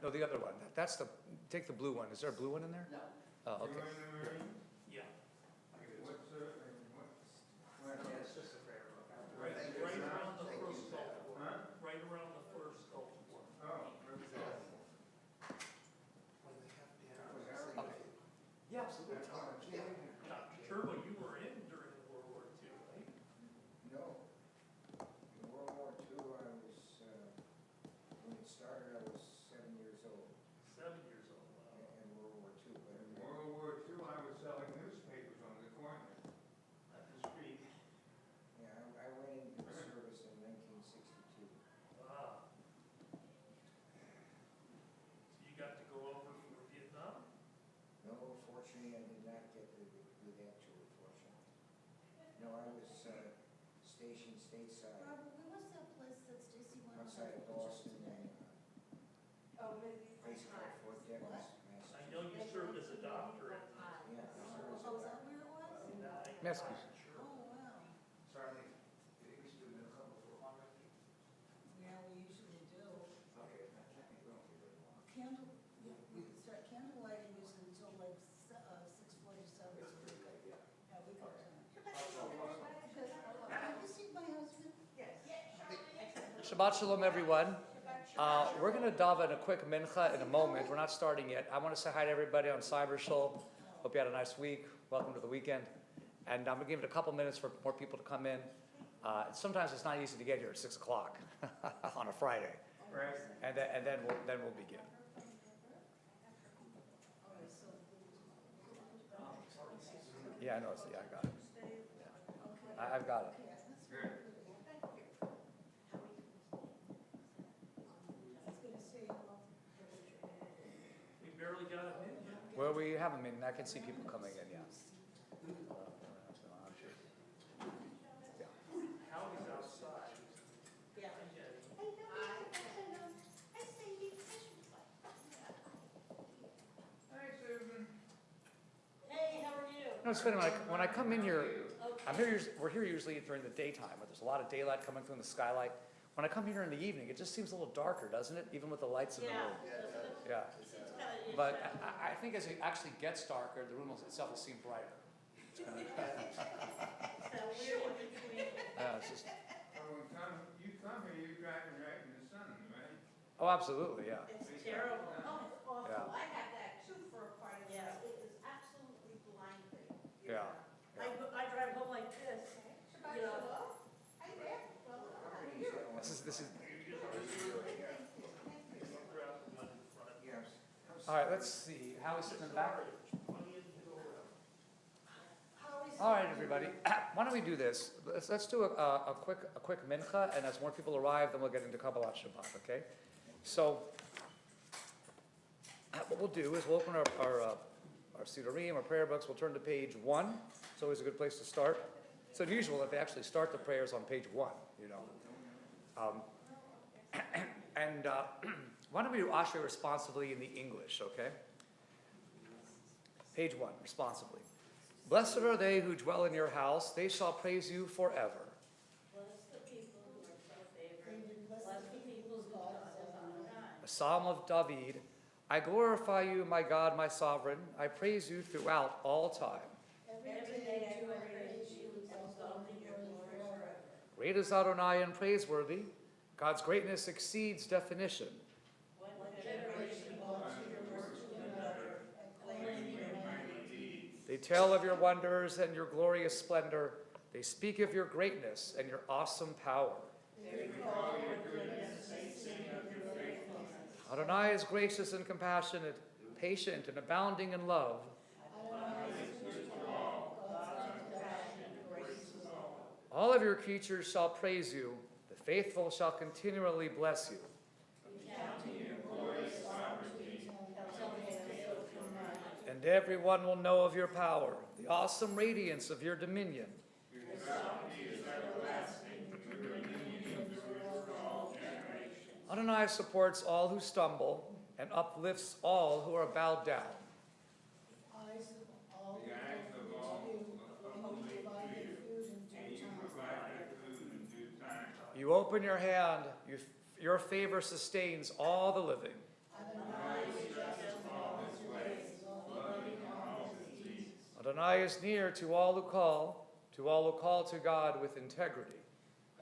No, the other one. That's the, take the blue one. Is there a blue one in there? No. Oh, okay. Yeah. What's Yeah, it's just a prayer book. Right. Right around the Thank first you. Gulf War. Huh? Right around the first Gulf War. Oh, Okay. Yeah, absolutely. Turbo, you were in during World War II, right? No. In World War II, I was, when it started, I was 7 years old 7 years old. Wow. in World War II. But in World War II, I was selling newspapers on the corner. At the street. yeah, I went into the service in 1962. Wow. So you got to go over for Vietnam? No, fortunately, I did not get the that tour, fortunately. No, I was stationed stateside Robert, where was that place that Stacy went? outside of Boston and Oh, maybe. a place called Fort Devens, I know you served as a doctor at Yeah, I served as Oh, a is that doctor. where it was? Massachusetts. Sure. Oh, wow. Charlie. Yeah, we usually do. Candle, we start candle lighting usually until like 6:47, so we go, yeah, we go to. Have you seen my husband? Shabbat Shalom, everyone. We're going to daven a quick mincha in a moment. We're not starting yet. I want to say hi to everybody on Cyber Shul. Hope you had a nice week. Welcome to the weekend. And I'm going to give it a couple minutes for more people to come in. Sometimes it's not easy to get here at 6 o'clock on a Friday. Right. And then we'll begin. Yeah, I know. Yeah, I got it. Yeah. I've got it. Good. We barely got him in yet. Well, we have them in. I can see people coming in, yeah. Howie's outside. Yeah. Hi, Susan. Hey, how are you? No, it's funny, when I come in here, we're here usually during the daytime, where there's a lot of daylight coming through in the skylight. When I come here in the evening, it just seems a little darker, doesn't it? Even with the lights in the room. Yeah. But I think as it actually gets darker, the room itself will seem brighter. It's gonna- Yeah, it's just, Oh, you come here, you're driving right in the sun, right? oh, absolutely, yeah. It's terrible. Oh, it's awful. Yeah. I had that too for a part of the night. It was absolutely blinding. Yeah. I drive home like this, you know. This is, Yes. all right, let's see. How is it in the back? How is All right, everybody. Why don't we do this? Let's do a quick mincha, and as more people arrive, then we'll get into Kabbalat Shabbat. Okay? So, what we'll do is we'll open our Sidurim, our prayer books. We'll turn to page 1. It's always a good place to start. It's unusual that they actually start the prayers on page 1. You know. Why don't we do Ashrei responsibly in the English? Okay? Page 1, responsibly. Blessed are they who dwell in your house; they shall praise you forever. Bless the people who are so favored. Bless the people whose God is on high. A psalm of David. I glorify you, my God, my sovereign. I praise you throughout all time. Every day I praise you, exalting your glory forever. Great is Adonai and praiseworthy. God's greatness exceeds definition. One generation calls your works to another, acclaiming your mighty deeds. They tell of your wonders and your glorious splendor. They speak of your greatness and your awesome power. They recall your goodness, they sing of your faithfulness. Adonai is gracious and compassionate, patient and abounding in love. Adonai is good to all, God's compassion embraces all. All of your creatures shall praise you. The faithful shall continually bless you. Recounting your glorious sovereignty, telling tales from night. And everyone will know of your power, the awesome radiance of your dominion. Your sovereignty is everlasting, your dominion endures for all generations. Adonai supports all who stumble and uplifts all who are bowed down. Eyes of all The eyes of all look who provide their food in and due you time. provide their food in due time. You open your hand, your favor sustains all the living. Adonai Adonai is near to all who call to God with integrity.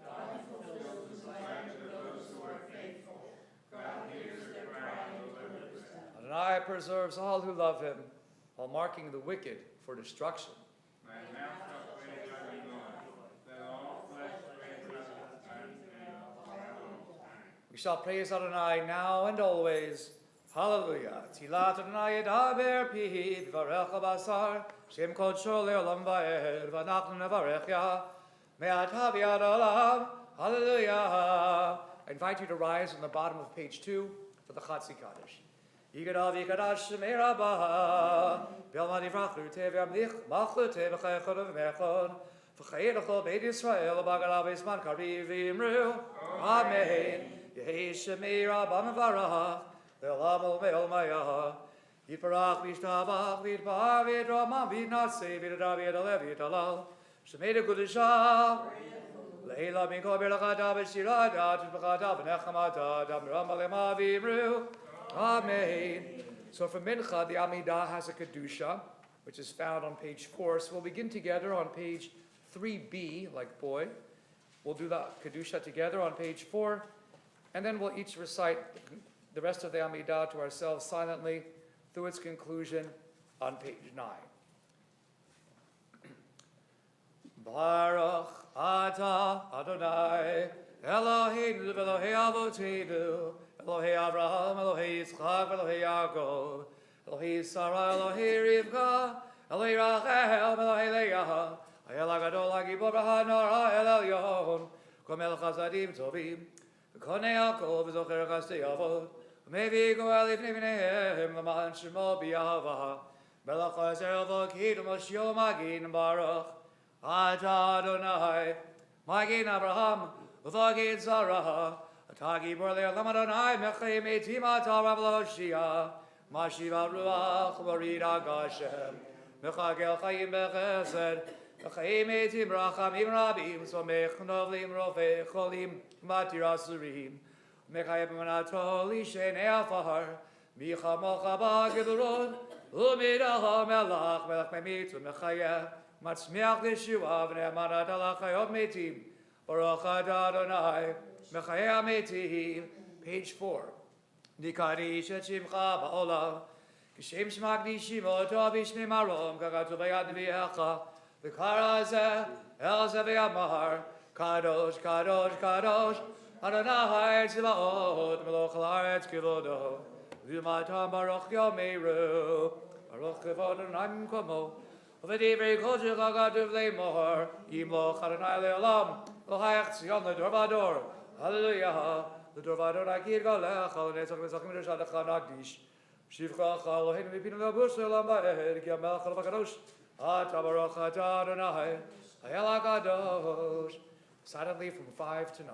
God fulfills the desires of those who are faithful. God hears their cry and delivers them. Adonai preserves all who love him, while marking the wicked for destruction. My mouth shall praise thy Lord. Let all flesh praise thy name all time. We shall praise Adonai now and always. Hallelujah. Tilat Adonai edaber pi, v'varech basar, shem kodsho le'olam va'ed, v'anachnu nevarech ya, me'ata v'yad olam. Hallelujah. I invite you to rise on the bottom of page 2 for the Chatzi Kaddish. Yigadav yigadash shemei rabbah, b'yalma divrachlu tev machlu tev v'chaychod v'mechon, v'chayelachol beit Yisrael, v'bagalav isman kariv v'imru. Amen. Yehi shemei rabbah mevarach, v'elam u'me'ol ma'yah, yitbarach v'yishtabach v'yitbar v'yidramam v'yitnaseh v'yidadav v'yidalev v'yitalal, shemei dekudishah, leila minko b'lachadav v'shiradat v'chadav v'nechamadav v'ram alema v'imru. Amen. So for Mincha, the Amidah has a Kedusha, which is found on page 4. So we'll begin together on page 3b, like boy. We'll do the Kedusha together on page 4, and then we'll each recite the rest of the Amidah to ourselves silently through its conclusion on page 9. Baruch Ata Adonai Eloheinu v'Elohei Avoteinu Elohei Avraham, Elohei Yitzchak, Elohei Yaakov, Elohei Sarah, Elohei Rivka, Elohei Rachel, Elohei Leah, Hayel HaGadol HaGibor HaNor HaEl Elyon, Komel Chasadim Tovim, Konei Yaakov, Zocher Chasdei Avot, Mevi Goel Lifnei Bneihem, L'man Shemo B'Yahava, Melech HaEzer Elokid, Moshe Magin Baruch, Ata Adonai, Magin Abraham, V'Vagin Sarah, Atagi Borlei Olam Adonai Mechei Meitim Ata Rav Loshia Mashiva Ruach Morid Agashem Mechagel Chaim Bechesed Mechei Meitim Rachamim Rabim Somech Novlim Rofei Cholim Matir Asurim Mechayim Manato Lishen Eafar Micha Mocha Bagedron Umidaha Melach Melech Memitu Mechayeh Matzmiach Yeshua V'nei Manat Alachayot Meitim Baruch Adonai Mechayeh Ametim, page 4. Nikadish et Shimcha ba'olam, Kishem Shmagdishim oto b'shmei marom, Kagatu b'yad v'yecha, V'kara zeh, El zeh v'yamar, Kadosh, Kadosh, Kadosh, Adonai Tzivaot, Meloch ha'aretz kivodo, V'yumatam Baruch Yomeru, Baruch kivod Adonai Mkomo, V'divrei kodesh Kagatu v'leimor, Yimloch Adonai le'olam, L'chayach Tzion l'dor v'ador, Hallelujah. The Dorvador Akir Galech, Halanetzach Mezakim Rishadach Nagdish. Shivcha Elohim Vipin Labus Elam Ba'ed, Giamel Chalvakadosh. Atabaroch Adonai, Hayel HaKadosh. Silently from 5 to 9.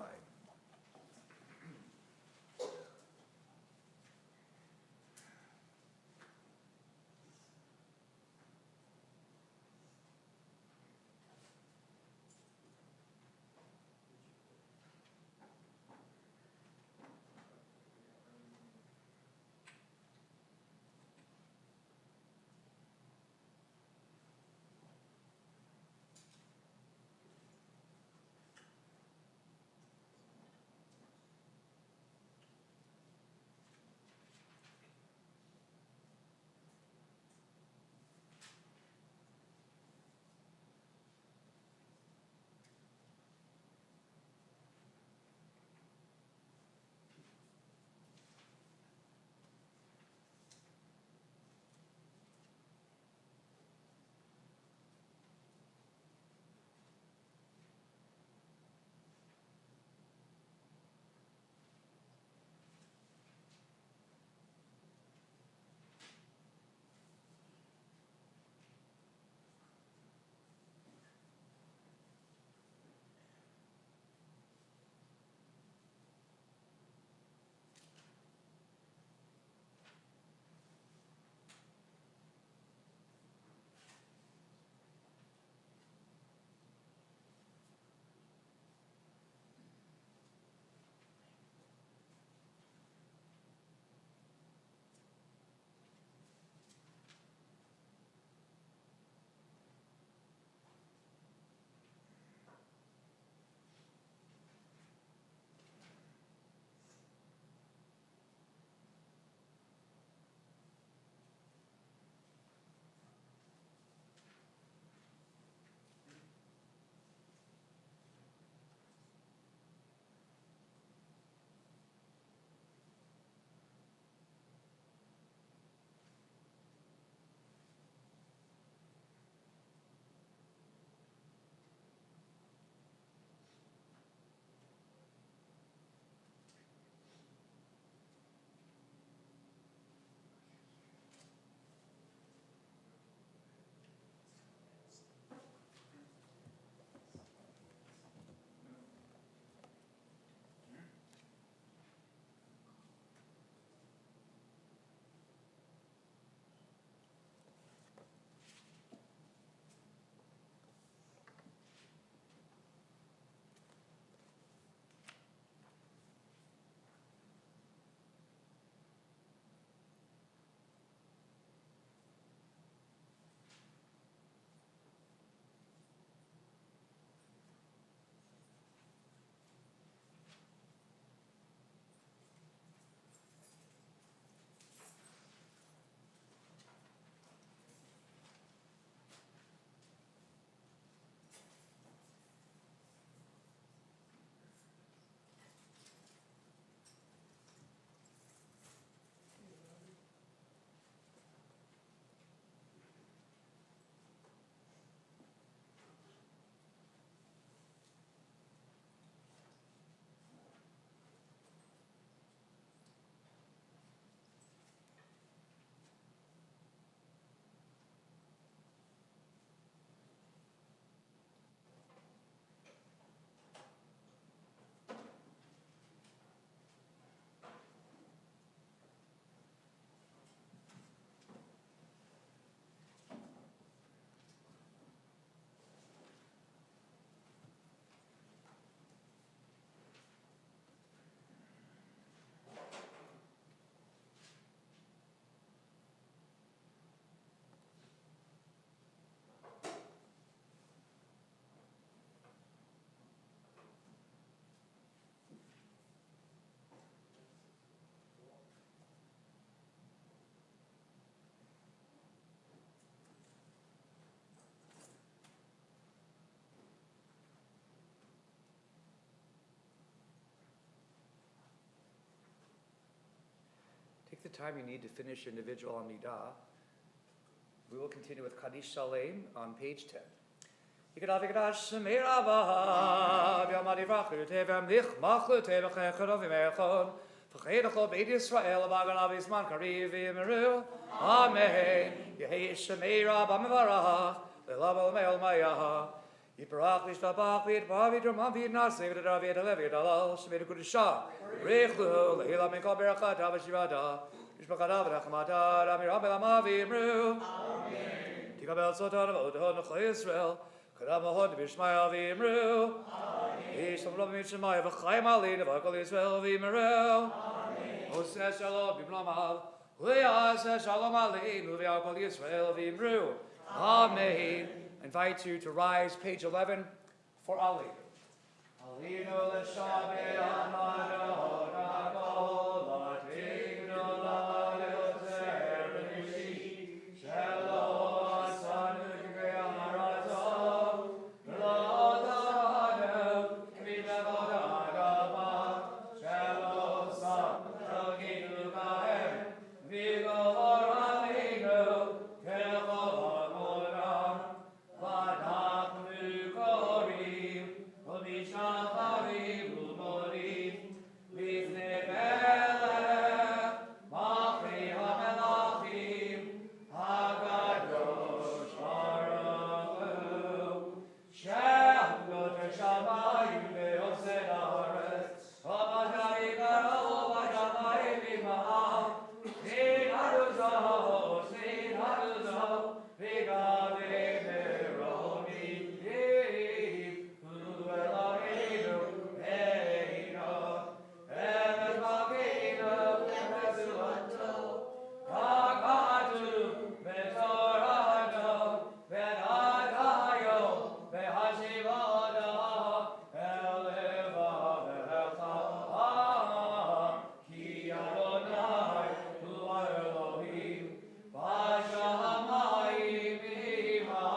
take the time you need to finish individual Amidah. We will continue with Kaddish Shalem on page 10. Yikadav yikadash shemei rabba b'yom adivrach l'tev amlich mach l'tev achechad avimechon v'chedachol beit Yisrael v'aganav yisman kariv v'yimeru Amen. Yehi shemei rabba mevarach l'lava l'me'ol ma'yah Yiparach v'ishtabach v'yitpah v'yitramam v'yitnaseh v'yitadav v'yitalev v'yitalal shemei d'kudishah Rechu l'hila min kol berachata v'shivata Yishbachadav v'nachmata Ramirah b'lama v'yimru Amen. Tikabel sotar v'odhon l'chol Yisrael Kadam lahod b'shmaya v'yimru Yishlam lo b'mishmaya v'chayim alin v'akol Yisrael v'yimru Oseh shalom b'mlamav V'yaseh shalom aleinu v'akol Yisrael v'yimru Amen. I invite you to rise, page 11, for Ali. Alinu l'shabei amado nagol latinu l'alioter v'nishi Shalom asanu k'gei amarazov L'odanu k'milevo d'agama Shalom sam t'aginu kahem V'govor alinu k'chol amoram V'nachnu korim V'mishacharim u'morim V'ifnei melech Machri ha'melachim HaGadosh Baruch Hu Shem goter shamayim ve'oseh ha'aretz V'masharim karo v'shamayim v'ma'am Sin haduzo, sin haduzo V'gavei meroni Hu Eloheinu Eino Emes Malkeinu Emes Ulanto Kakatu Betorano Benadayo Behashivada Eleva Ve'echa Ki Adonai Hu Elohim Vashamayim Ima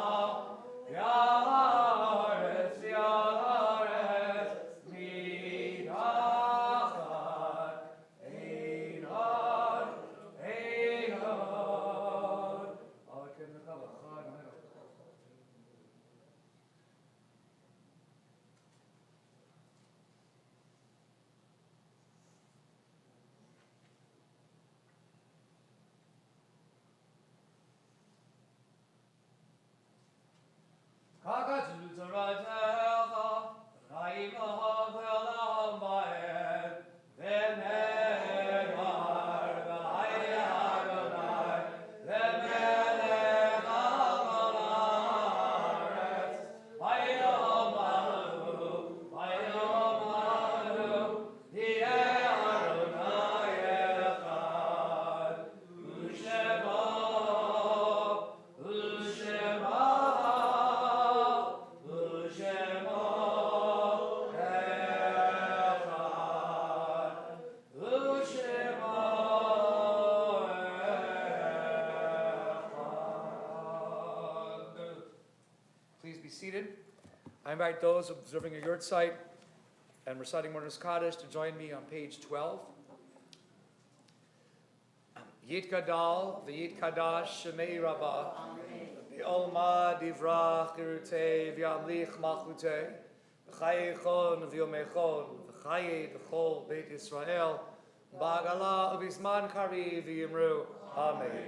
Yaretz Yaretz Midachat Einon Einon Akem Chavachad Kakatu Tzaratecha Chaim Laham Ba'ed V'nedar V'hayei Adonai V'melech Al Haaretz Hayom Anu Hayom Anu Yeh Adonai Echad U'Shema U'Shema U'Shema Echad U'Shema Echad. Please be seated. I invite those observing a yurt site and reciting Mourner's Kaddish to join me on page 12. Yit Gadal v'Yit Kadash Shemei Rabbah V'Olma Divrach Gerutei V'Yamlich Machlutei V'Chayechon V'Yomechon V'Chayei V'Chol Beit Yisrael Ba'agala V'Izman Kari V'Yimru Amen.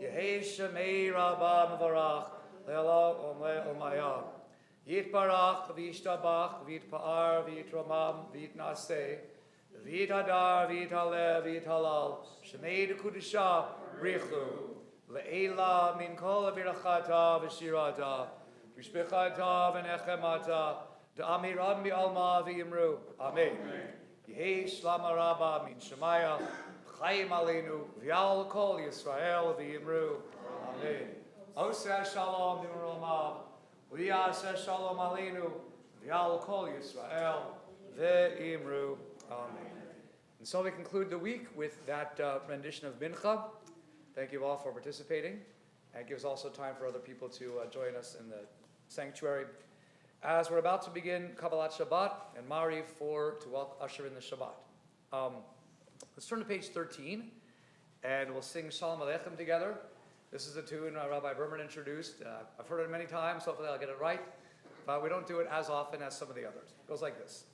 Yehei Shemei Rabbah Mevarach Le'ala Omle Omayah Yit Barach V'Yishtabach V'Yitpa'ar V'Yitramam V'Yitnaseh V'Yitadar V'Yitalev V'Yitalal Shemei D'Kudishah Richu Le'ela Min Kol Birachata V'Shirata V'Shbechata V'Nechemata D'Amiram Mi'alma V'Yimru Amen. Yehi Shlama Rabba Min Shemaya Chaim Aleinu V'Yal Kol Yisrael V'Yimru Amen. Oseh Shalom D'Muramav V'Yaseh Shalom Aleinu V'Yal Kol Yisrael V'Yimru Amen. And so we conclude the week with that rendition of Mincha. Thank you all for participating. And it gives also time for other people to join us in the sanctuary. As we're about to begin Kabbalat Shabbat and Mariv to usher in the Shabbat. Let's turn to page 13 and we'll sing Shalom Aleichem together. This is a tune Rabbi Berman introduced. I've heard it many times, hopefully I'll get it right, but we don't do it as often as some of the others. It goes like this.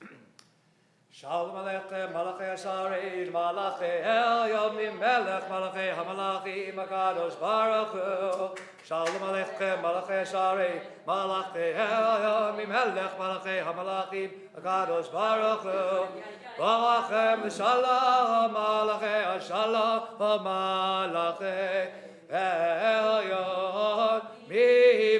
Shalom Aleichem, Malachei Hasharein, Malachei Elyon, Melech, Malachei HaMalachim, HaKadosh Baruch Hu. Shalom Aleichem, Malachei Hasharein, Malachei Elyon, Melech, Malachei HaMalachim, HaKadosh Baruch Hu. Balachem Shalom, Malachei Hashalom, Malachei Elyon,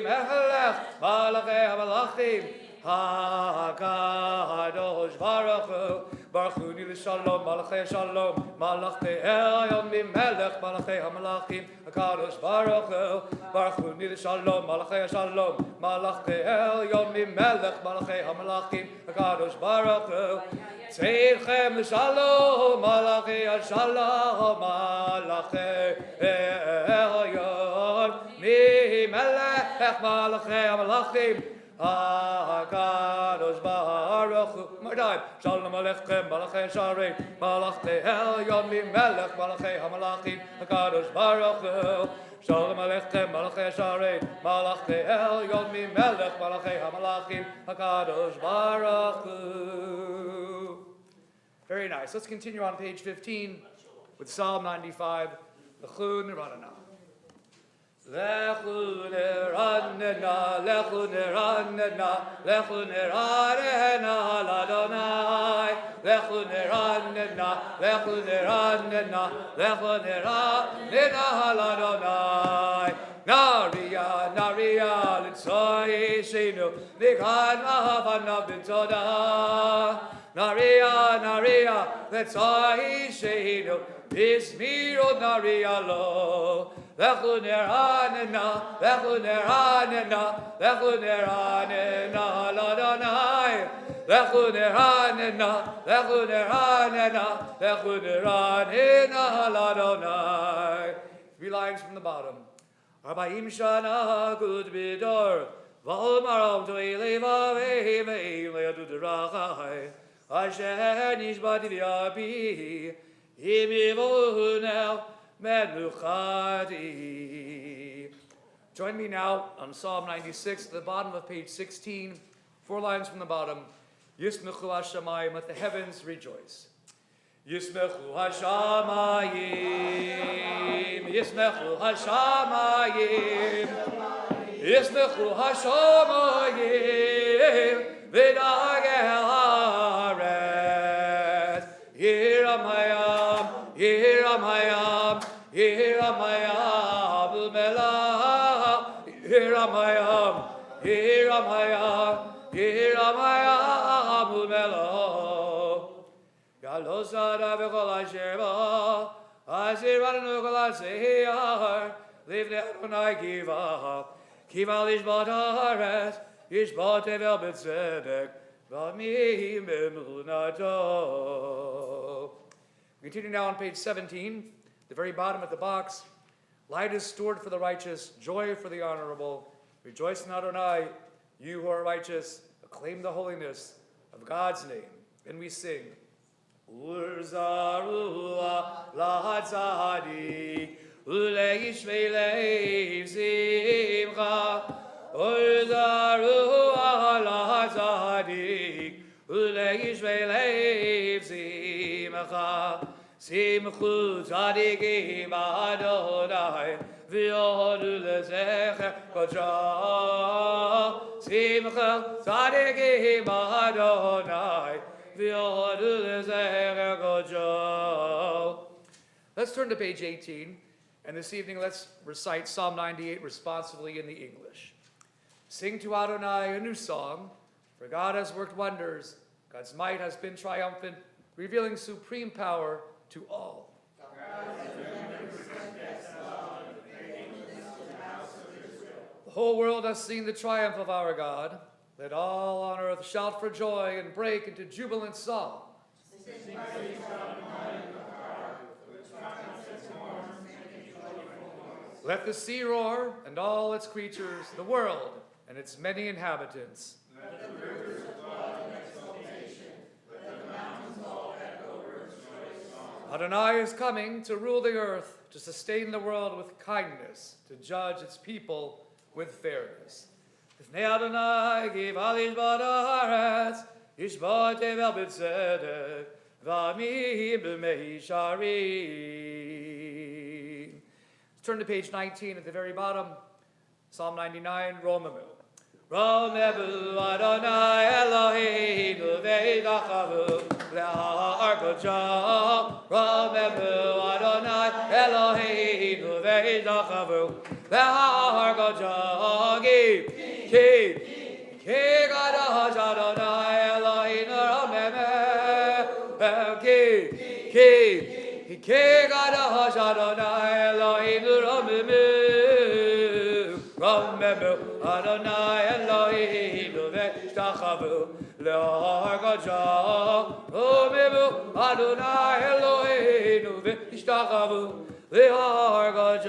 Melech, Malachei HaMalachim, HaKadosh Baruch Hu. Baruch Hu Nil Shalom, Malachei Shalom, Malachei Elyon, Melech, Malachei HaMalachim, HaKadosh Baruch Hu. Baruch Hu Nil Shalom, Malachei Shalom, Malachei Elyon, Melech, Malachei HaMalachim, HaKadosh Baruch Hu. Tzedchem Shalom, Malachei Shalom, Malachei Elyon, Melech, Malachei HaMalachim, HaKadosh Baruch Hu. More time. Shalom Aleichem, Malachei Hasharein, Malachei Elyon, Melech, Malachei HaMalachim, HaKadosh Baruch Hu. Shalom Aleichem, Malachei Hasharein, Malachei Elyon, Melech, Malachei HaMalachim, HaKadosh Baruch Hu. Very nice. Let's continue on page 15 with Psalm 95, Lechu Niranana. Lechu Niranana, Lechu Niranana, Lechu Niranana, Ladonai. Lechu Niranana, Lechu Niranana, Lechu Niranana, Ladonai. Naria, Naria, Litzoi Shenu, Nikan Avanav B'Todah. Naria, Naria, Litzoi Shenu, Bismiro Naria Lo. Lechu Niranana, Lechu Niranana, Lechu Niranana, Ladonai. Lechu Niranana, Lechu Niranana, Lechu Niranana, Ladonai. 3 lines from the bottom. Arbaim Shana Gud Bidor, Valmaram to Eleva Ve'im Leadu Derachai, Asher Nishbati V'Abi, Imivu now Menuchadi. Join me now on Psalm 96, at the bottom of page 16, 4 lines from the bottom. Yismechu Hashamayim, let the heavens rejoice. Yismechu Hashamayim, Yismechu Hashamayim, Yismechu Hashamayim, V'nagel haaretz. Yiram hayam, Yiram hayam, Yiram hayam, U'melah. Yiram hayam, Yiram hayam, Yiram hayam, U'melah. Galosada v'chol asher ba, asher v'adonu kol asher, livnei Adonai kiva, kiva lishbot haaretz, yishbot tevel b'tzedek, v'amim b'emunato. We continue now on page 17, the very bottom of the box. Light is stored for the righteous, joy for the honorable. Rejoice in Adonai, you who are righteous, acclaim the holiness of God's name. And we sing, Urzarua lahatzadik, uleish veileiv simcha. Urzarua lahatzadik, uleish veileiv simcha. Simchu tzadikim Adonai, v'yodu lezecher kodsha. Simcha tzadikim Adonai, Let's turn to page 18, and this evening let's recite Psalm 98 responsively in the English. Sing to Adonai a new song, for God has worked wonders. God's might has been triumphant, revealing supreme power to all. The whole world has seen the triumph of our God. Let all on earth shout for joy and break into jubilant song. Let the sea roar and all its creatures, the world and its many inhabitants. Let the rivers applaud in exultation. Let the mountains all echo rejoice songs. Adonai is coming to rule the earth, to sustain the world with kindness, to judge its people with fairness. Ifnei Adonai give alish b'haaretz, yishbot tevel b'tzedek, v'amim b'mei sharim. Turn to page 19 at the very bottom, Psalm 99, Romemu. Romemu Adonai Eloheinu ve'dachavu le'ha'ar kodesh. Romemu Adonai Eloheinu ve'dachavu le'ha'ar kodesh. Ki kadosh Adonai Eloheinu romemu. Ki kadosh Adonai Eloheinu romemu. Romemu Adonai Eloheinu ve'dachavu le'ha'ar kodesh. Romemu Adonai Eloheinu ve'dachavu le'ha'ar kodesh.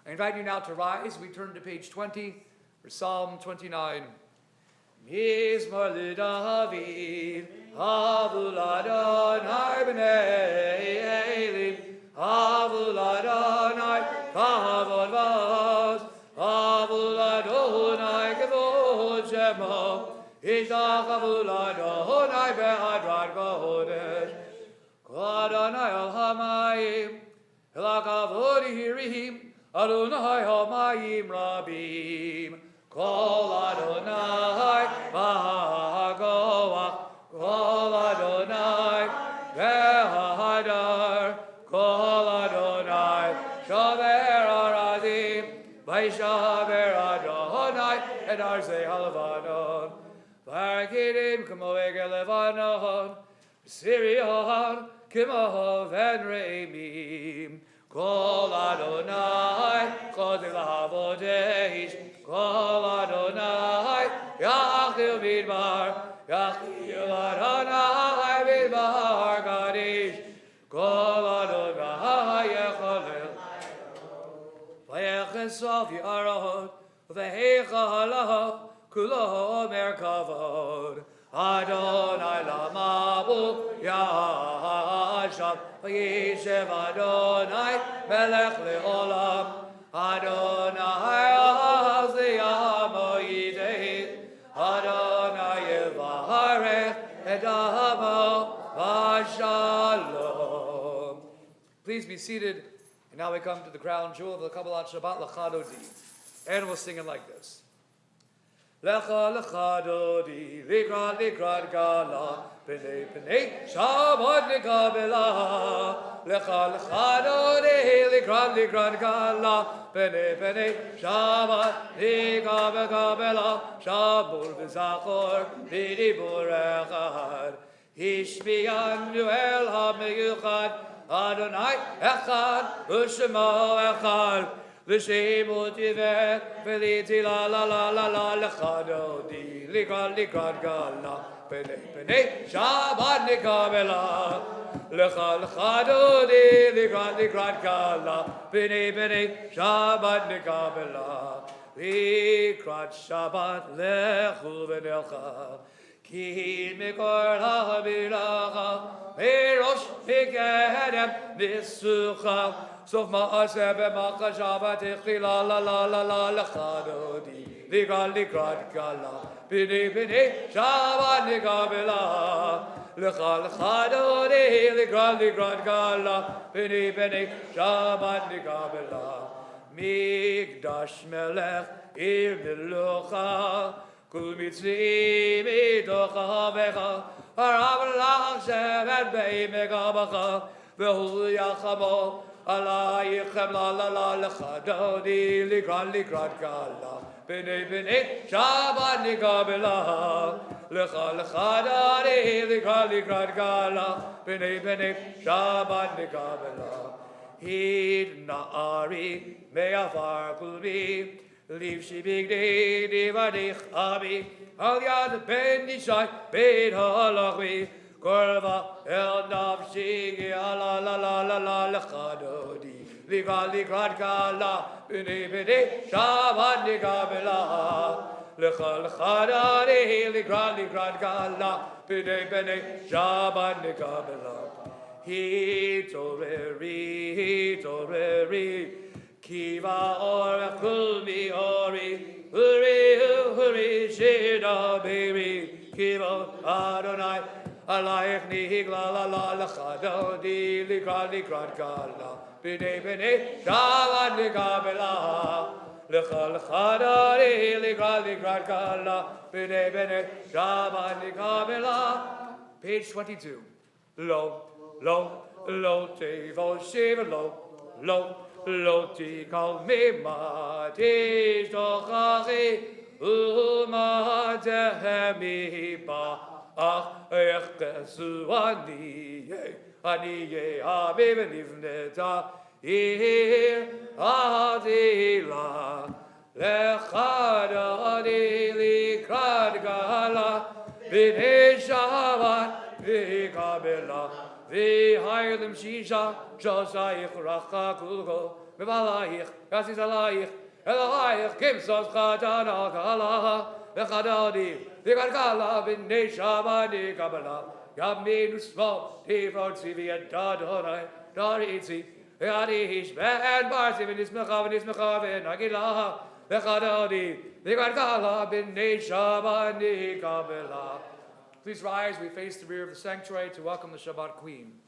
I invite you now to rise. We turn to page 20 for Psalm 29. Mizmor LeDavid, Havul Adonai b'nei Elim, Havul Adonai kavod vaz, Havul Adonai kavod shemo, Yishtachavu Adonai be'adrat kodesh, Adonai al hamayim, el hakavod hirim, Adonai hamayim rabim, Kol Adonai b'hagoach, Kol Adonai be'hadar, Kol Adonai shaver aradim, v'yishaver Adonai et arzei halvanon, v'arkidim k'mo egel levanon, Sirion k'mo ven re'imim, Kol Adonai chodil havodesh, Kol Adonai yachil midbar, yachil Adonai midbar kadesh, Kol Adonai yecholel, v'yechesav yarod, v'heichalav, kulo merkavod, Adonai lamabu yashav, v'yishev Adonai melech leolam, Adonai azliyamo yidei, Adonai yevarech et amo v'shalom. Please be seated. And now we come to the crown jewel of the Kabbalat Shabbat, Lecha Dodi. And we'll sing it like this. Lecha lecha dodi, likrat likrat gala, P'nei p'nei Shabbat nikabela. Lecha lecha dodi, likrat likrat gala, P'nei p'nei Shabbat nikabela. Shabur v'zachor v'dibur echad, Hishmiyanu el ha-meyuchad, Adonai echad, U'shemo echad, V'shemo tiveh, v'liti la la la la la, lecha dodi, likrat likrat gala, P'nei p'nei Shabbat nikabela. Lecha lecha dodi, likrat likrat gala, P'nei p'nei Shabbat nikabela. Likrat Shabbat lechu v'nelcha, Ki mikor ha'biracha, Mirosh mikedem nisucha, Sof ma'aseh b'macha Shabbat ichli la la la la la, lecha dodi, likrat likrat gala, P'nei p'nei Shabbat nikabela. Lecha lecha dodi, likrat likrat gala, P'nei p'nei Shabbat nikabela. Mikdash melech ir melucha, Kul mitzvim itocha havecha, Harav lach shevet be'im megabacha, V'hu yachamo alayichem la la la, lecha dodi, likrat likrat gala, P'nei p'nei Shabbat nikabela. Lecha lecha dodi, likrat likrat gala, P'nei p'nei Shabbat nikabela. Hid na'ari me'afar kulbi, Livshi bigdei divadich abi, Al yad ben nishai ben halachvi, Korva el nafshi la la la la la, lecha dodi, likrat likrat gala, P'nei p'nei Shabbat nikabela. Lecha lechadari ligrad gala b'nei b'nei Shabbat nekabela. Hitoreri kiva or kulmi ori huri shida baby kiva Adonai alayich nihigla la la lechadari ligrad gala b'nei b'nei Shabbat nekabela. Lecha lechadari ligrad gala b'nei b'nei Shabbat nekabela. Page 22. Lo tevo shiva lo ti kal me ma te shtochachi uma tehemi ba ach echesu ani aviv nivneta ir adila lechadadi likrad gala b'nei Shabbat Vikabela, Vihaylim Shisha, Josaich Racha Kugo, Vivalayich, Yasizalayich, Elohayich, Kimsos Chadana Kala, Vechadadi, Vikarkala, B'nei Shabbat Kabbalah, Yamin Usmo, Tifrod Sivi and Dadonai, Daritzi, Yadish, Ben Barsi, Nismechav, Nagilah, Vechadadi, Vikarkala, B'nei Shabbat Kabbalah. Please rise, we face the rear of the sanctuary to welcome the Shabbat Queen.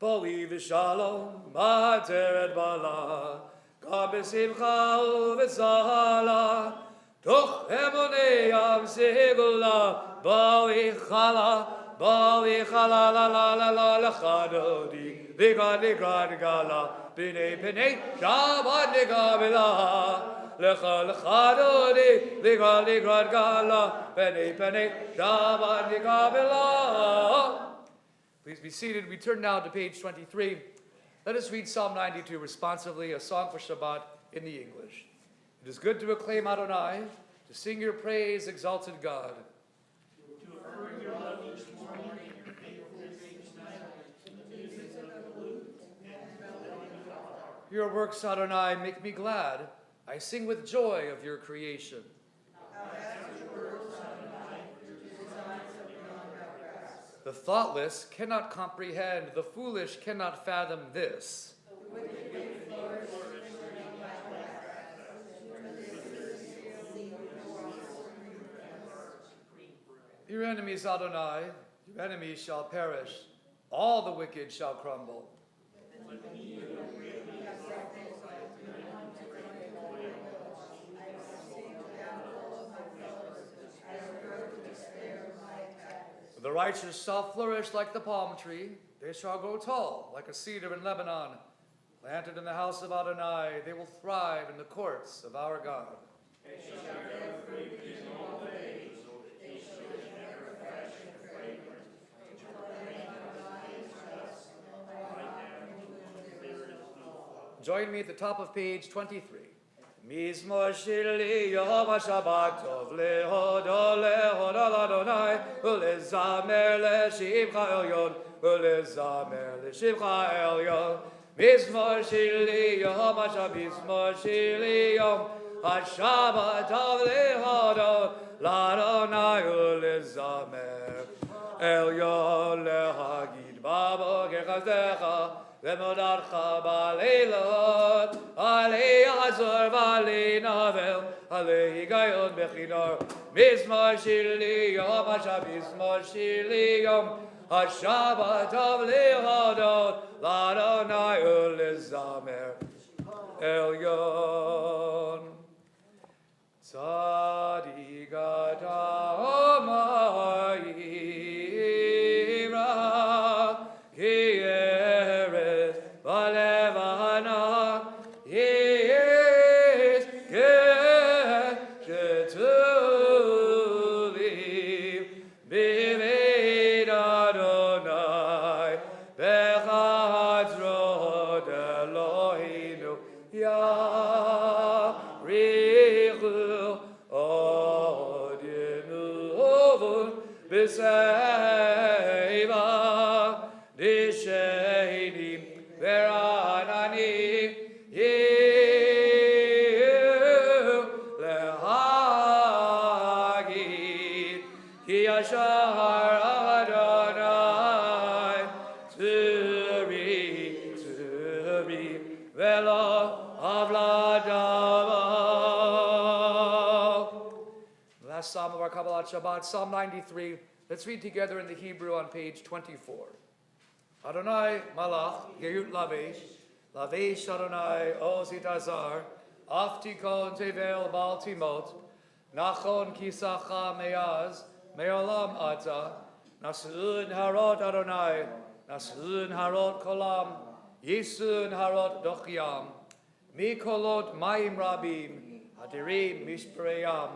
Boli v'shalom, mater et bala, God b'simcha u'v'tzala, toch emonei am segula, boli chala la la la la lechadodi, ligrad gala, b'nei Shabbat nekabela. Lecha lechadodi, ligrad gala, b'nei Shabbat nekabela. Please be seated. We turn now to page 23. Let us read Psalm 92 responsively, a song for Shabbat in the English. It is good to acclaim Adonai, to sing your praise, exalted God. Your works, Adonai, make me glad. I sing with joy of your creation. The thoughtless cannot comprehend, the foolish cannot fathom this. Your enemies, Adonai, your enemies shall perish. All the wicked shall crumble. The righteous shall flourish like the palm tree. They shall grow tall like a cedar in Lebanon. Planted in the house of Adonai, they will thrive in the courts of our God. They shall bear fruit in all days. They shall never fashion fragrance. Join me at the top of page 23. Mizmor shili yom HaShabbat tov lehodo l'Adonai ulezamer l'shivcha elyon ulezamer l'shivcha elyon Mizmor shili yom HaShabbat tov lehodo l'Adonai ulezamer elyon lehagid babo kechazdecha V'modarcha b'leilot, alei azor v'alei navel, alei higayon b'chinor. Mizmor shili yom HaShabbat tov lehodot, l'Adonai ulezamer elyon. Tzadik ata omayira, ki Valevana is Geshetuli Bived Adonai Bechadzrod Eloheinu Yarichu our Kabbalat Shabbat, Psalm 93. Let's read together in the Hebrew on page 24. Adonai Malach Geut Lavish, Lavish Adonai Ozit Azar, Aftikon Tevel Bal Timot, Nachon Kisacha Meaz, Meolam Ata, Nasun Harot Adonai, Nasun Harot Kolam, Yisun Harot Dochiam, Mikolot Maim Rabim, Adirim Mishpereyam,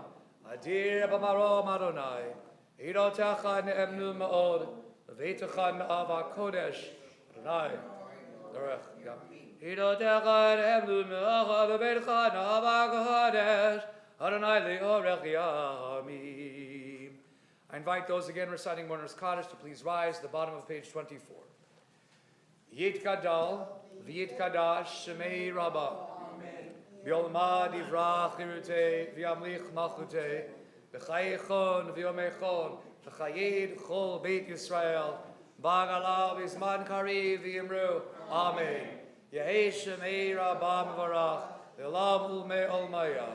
Adir Bamarom Adonai, Hidotacha Ne'emnu Me'od, Levetecha Me'ava Kodesh, Adonai, Dorech, Yam. Hidotacha Ne'emnu Me'acha, Levetecha Me'ava Kodesh, Adonai Le'orech Yamim. I invite those again reciting Mourner's Kaddish to please rise to the bottom of page 24. Yit Kadal, V'yit Kadash, Shemei Rabbah. V'yolma divrach irute, v'yamlich machute, v'chayechon, v'yomechon, v'chayed chol Beit Yisrael, b'agalav izman kari v'yimru, Amen. Yehei Shemei Rabbah Mevarach, v'lam ulme olmaya.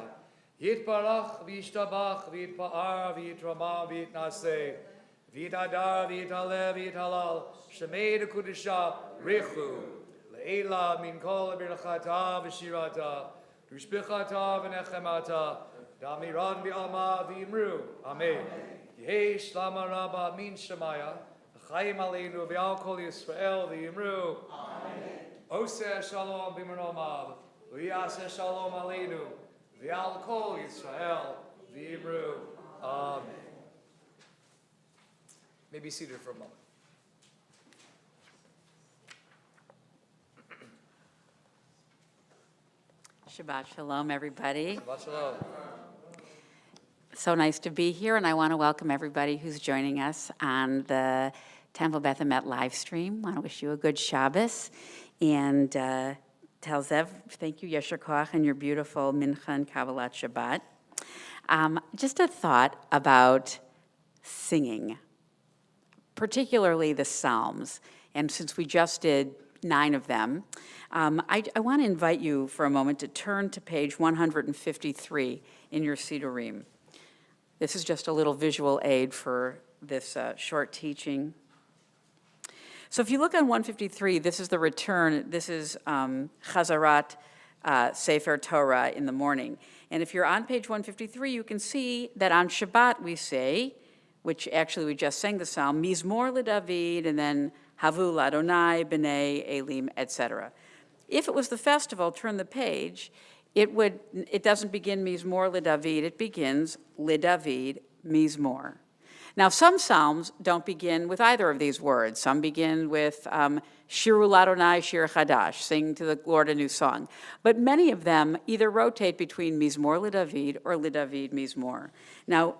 Yitbarach v'yishtabach v'yitpa'ar v'yitrama v'yitnaseh, v'yitadar v'yitaleh v'yitalal, Shemei dekudisha richu, le'ela min kol birchata v'shirata, Dushbichata v'nechemata, Damiran v'alma v'imru, Amen. Yehi shlama rabba min shemaya, v'chayim aleinu v'al kol Yisrael v'imru, Amen. Oseh shalom b'mromav, v'yaseh shalom aleinu, v'al kol Yisrael v'imru, Amen. May be seated for a moment. Shabbat Shalom, everybody. Shabbat shalom. So nice to be here, and I want to welcome everybody who's joining us on the Temple Beth Emet live stream. I want to wish you a good Shabbos, and tell Zev, thank you, Yesher Koach, and your beautiful Mincha and Kabbalat Shabbat. Just a thought about singing, particularly the Psalms, and since we just did 9 of them, I want to invite you for a moment to turn to page 153 in your Sidurim. This is just a little visual aid for this short teaching. So if you look on 153, this is the return. This is Chazarat Sefer Torah in the morning. And if you're on page 153, you can see that on Shabbat we say, which actually we just sang the psalm, Mizmor LeDavid, and then Havu Adonai, B'nai, Elim, etc. If it was the festival, turn the page, it doesn't begin Mizmor LeDavid, it begins LeDavid Mizmor. Now, some psalms don't begin with either of these words. Some begin with Shiru Adonai, Shir Chadash, sing to the Lord a new song. But many of them either rotate between Mizmor LeDavid or LeDavid Mizmor. Now,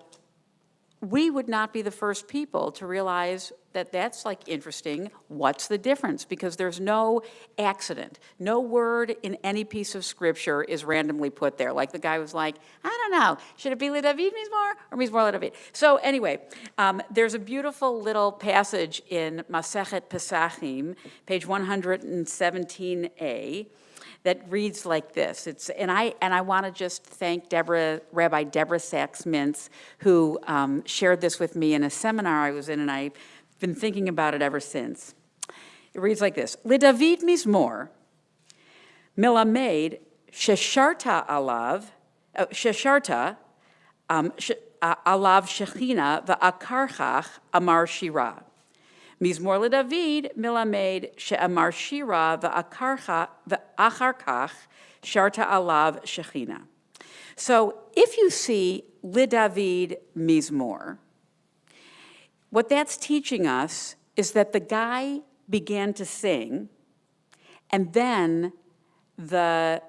we would not be the first people to realize that that's like interesting. What's the difference? Because there's no accident. No word in any piece of scripture is randomly put there. Like the guy was like, I don't know, should it be LeDavid Mizmor or Mizmor LeDavid? So anyway, there's a beautiful little passage in Masechet Pesachim, page 117a, that reads like this. And I want to just thank Rabbi Deborah Sachs-Mintz, who shared this with me in a seminar I was in, and I've been thinking about it ever since. It reads like this: LeDavid Mizmor, Milamed Shesharta Alav Shechina Va'akarchach Amar Shira. Mizmor LeDavid Milamed She'amar Shira Va'acharkach Sharta Alav Shechina. So if you see LeDavid Mizmor, what that's teaching us is that the guy began to sing, and then it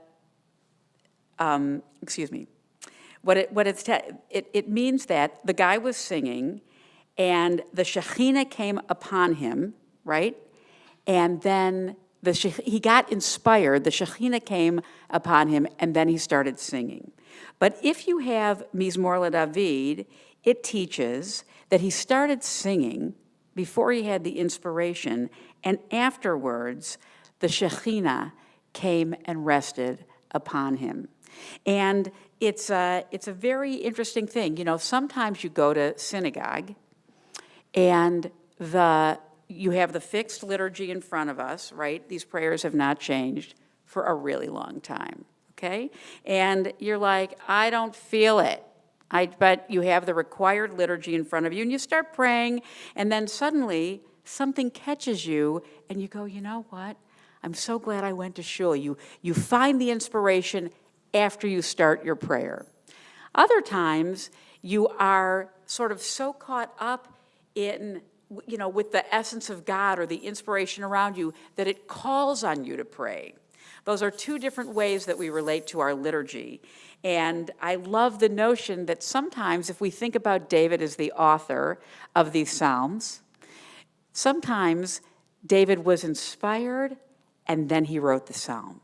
means that the guy was singing, and the Shekhinah came upon him, right? And then he got inspired, the Shekhinah came upon him, and then he started singing. But if you have Mizmor LeDavid, it teaches that he started singing before he had the inspiration, and afterwards, the Shekhinah came and rested upon him. And it's a very interesting thing. You know, sometimes you go to synagogue and you have the fixed liturgy in front of us, right? These prayers have not changed for a really long time, okay? And you're like, I don't feel it. But you have the required liturgy in front of you, and you start praying, and then suddenly something catches you, and you go, you know what? I'm so glad I went to shul. You find the inspiration after you start your prayer. Other times, you are sort of so caught up in, you know, with the essence of God or the inspiration around you that it calls on you to pray. Those are two different ways that we relate to our liturgy. And I love the notion that sometimes if we think about David as the author of these Psalms, sometimes David was inspired and then he wrote the Psalm.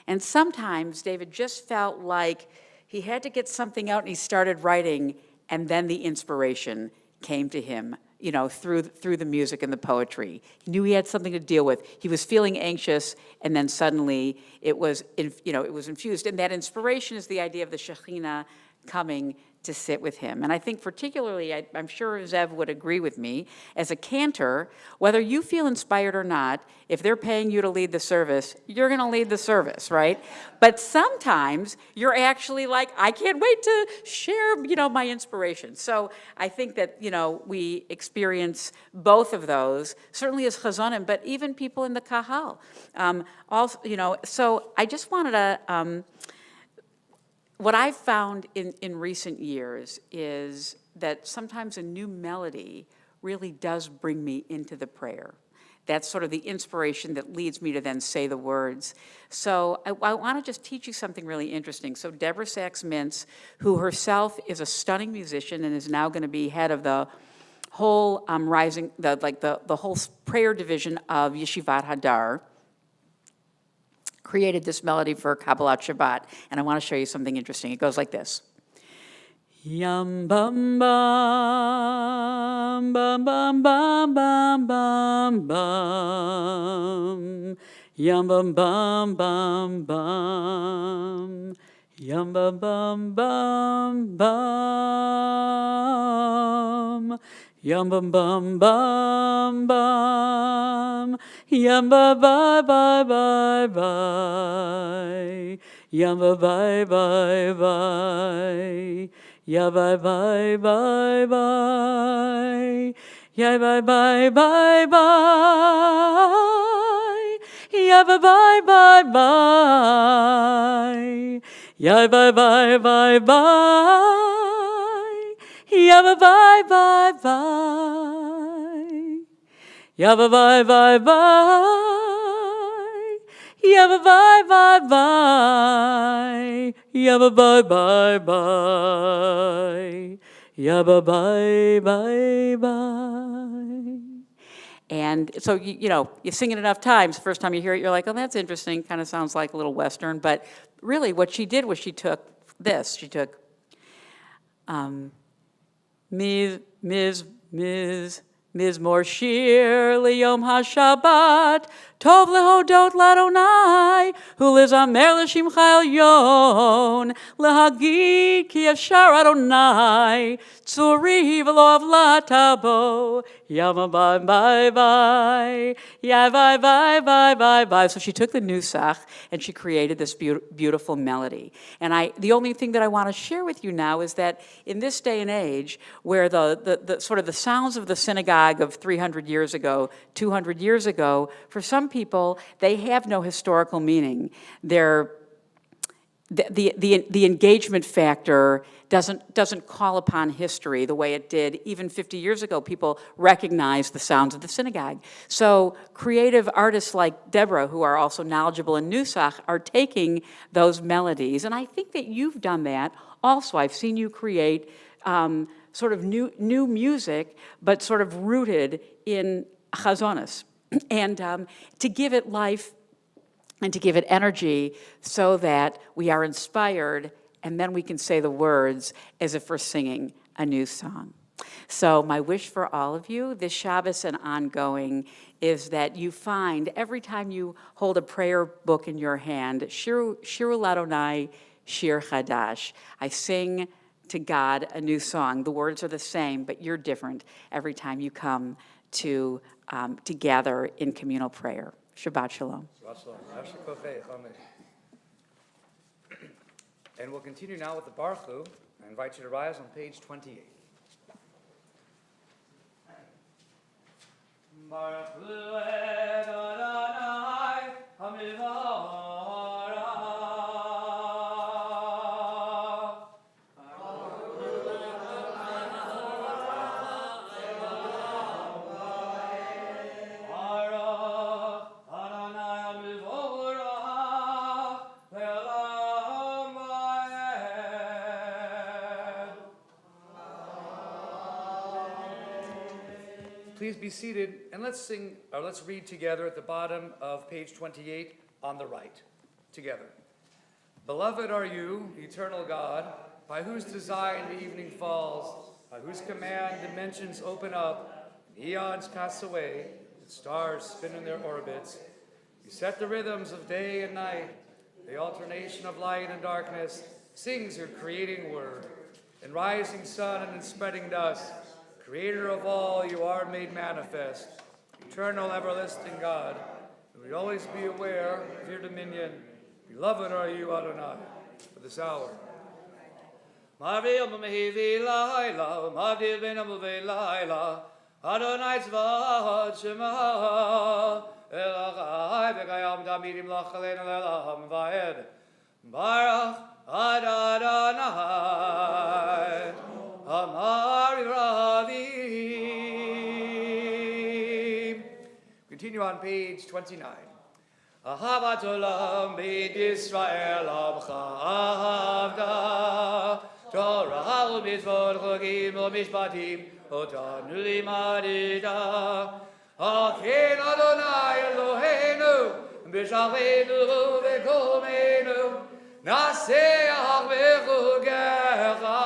And sometimes David just felt like he had to get something out and he started writing, and then the inspiration came to him, you know, through the music and the poetry. He knew he had something to deal with. He was feeling anxious, and then suddenly it was infused. And that inspiration is the idea of the Shekhinah coming to sit with him. And I think particularly, I'm sure Zev would agree with me, as a cantor, whether you feel inspired or not, if they're paying you to lead the service, you're going to lead the service, right? But sometimes you're actually like, I can't wait to share, you know, my inspiration. So I think that, you know, we experience both of those, certainly as chazonim, but even people in the kahal. Also, you know, so I just wanted to, what I've found in recent years is that sometimes a new melody really does bring me into the prayer. That's sort of the inspiration that leads me to then say the words. So I want to just teach you something really interesting. So Deborah Sachs-Mintz, who herself is a stunning musician and is now going to be head of the whole the whole prayer division of Yeshivat Hadar, created this melody for Kabbalat Shabbat, and I want to show you something interesting. It goes like this. Yam bam bam bam bam bam bam bam bam. Yam bam bam bam bam. Yam bam bam bam bam. Yam bam bam bam bam. Yam ba bye bye bye bye. Yam ba bye bye bye. Ya bye bye bye bye. Ya bye bye bye bye. Ya bye bye bye bye. Ya bye bye bye bye. Ya bye bye bye bye. Ya bye bye bye bye. Ya bye bye bye bye. Ya bye bye bye bye. Ya bye bye bye bye. And so, you know, you sing it enough times, the first time you hear it, you're like, oh, that's interesting, kind of sounds like a little Western. But really what she did was she took this. She took Mizmor Shir Liyom HaShabbat Tov Lehodot Ladonai Hu Lizamer L'Shimcha Elyon Lehagid Ki Yashar Adonai Tzuri V'lo Avlatabo Yama bye bye bye Ya bye bye bye bye bye. So she took the nusach and she created this beautiful melody. And the only thing that I want to share with you now is that in this day and age where the sort of the sounds of the synagogue of 300 years ago, 200 years ago, for some people, they have no historical meaning. The engagement factor doesn't call upon history the way it did even 50 years ago. People recognized the sounds of the synagogue. So creative artists like Deborah, who are also knowledgeable in Nusach, are taking those melodies. And I think that you've done that also. I've seen you create sort of new music, but sort of rooted in chazonos. And to give it life and to give it energy so that we are inspired and then we can say the words as if we're singing a new song. So my wish for all of you this Shabbos and ongoing is that you find every time you hold a prayer book in your hand, Shiru Ladonai, Shir Chadash. I sing to God a new song. The words are the same, but you're different every time you come to gather in communal prayer. Shabbat Shalom. Shabbat Shalom. Asher Kochei, Amen. And we'll continue now with the Baruch Hu. I invite you to rise on page 28. Baruch Hu Adonai HaMivarach. Please be seated, and let's read together at the bottom of page 28 on the right, together. Beloved are you, eternal God, by whose design the evening falls, by whose command dimensions open up, and eons pass away, and stars spin in their orbits. You set the rhythms of day and night, the alternation of light and darkness sings your creating word. In rising sun and in spreading dust, Creator of all, you are made manifest, eternal, everlasting God. And we always be aware of your dominion. Beloved are you, Adonai, for this hour. Adonai tzvaot shema elachai v'kayam damirim lachaleinu le'olam va'ed. Baruch Adonai Amar Ravim. Continue on page 29. Ahavat olam beit Yisrael amcha avda Torah u'mitzvot chogim u'mishpatim otanu limadida Haken Adonai Eloheinu b'shavenu v'komenu Naseach v'chugecha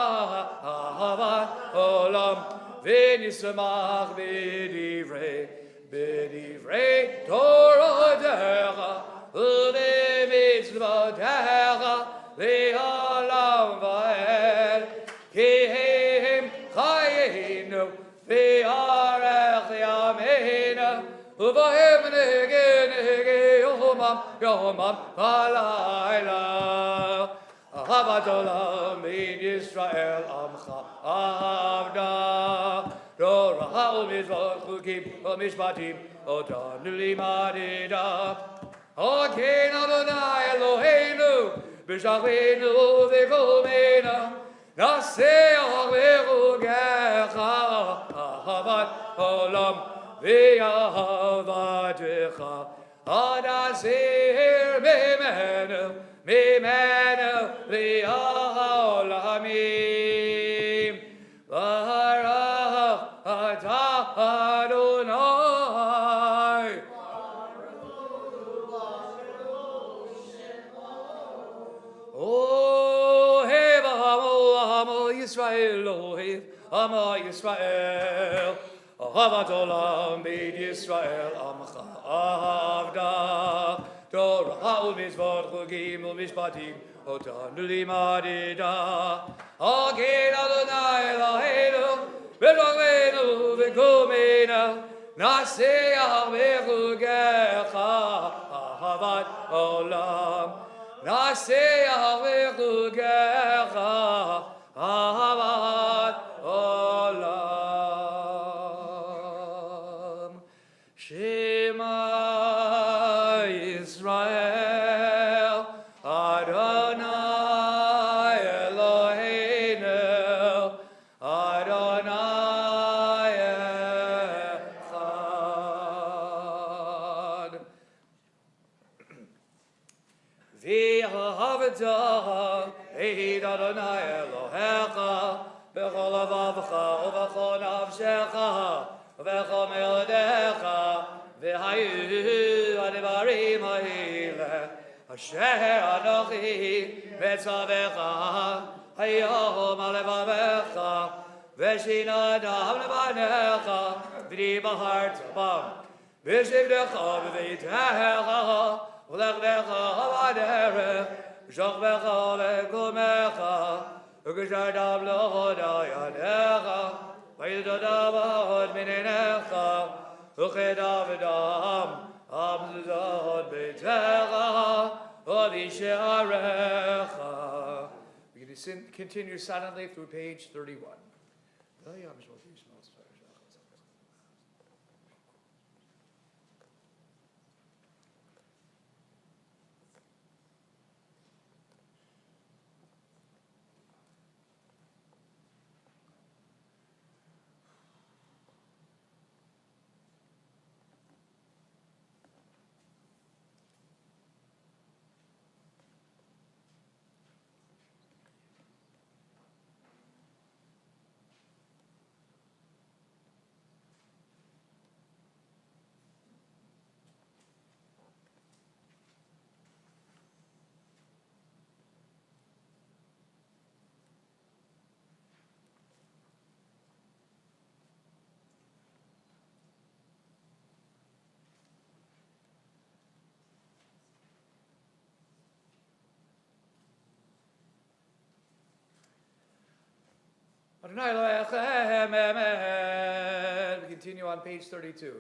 ahavat olam v'nismach b'divrei Toratecha u'b'mitzvotecha le'olam va'ed ki hem chayenu v'arech yameinu u'vahem nege yomam halayla Ahavat olam b'in Yisrael amcha avda Torah u'mitzvot chukim u'mishpatim otanu limadida Haken Adonai Eloheinu b'shavenu v'komenu Naseach v'chugecha ahavat olam v'yahavatecha Adasir mimenu li'olamim Baruch atah Adonai Ohev amo Yisrael Ohev amo Yisrael Ahavat olam beit Yisrael amcha avda Torah u'mitzvot chogim u'mishpatim otanu limadida Haken Adonai Eloheinu b'shavenu v'komenu Naseach v'chugecha ahavat olam Naseach v'chugecha ahavat olam Shema Yisrael Adonai Eloheinu Adonai Echad V'ahavta Eid Adonai Elohecha B'chol avavcha u'b'chol nafshecha V'chol me'odecha v'hayu advarim ha'ile Asher anochi metzavecha hayom alevavecha v'shinadam levanecha v'di bahar tzabam v'shivdecha v'veitecha v'lechdecha v'aderech Shachbecha v'kumecha, Ukashadav l'chodayanecha, Vayidadav minenecha, Uchedav edam, Amzuzad beitecha, Odisharecha. We can continue silently through page 31. We continue on page 32.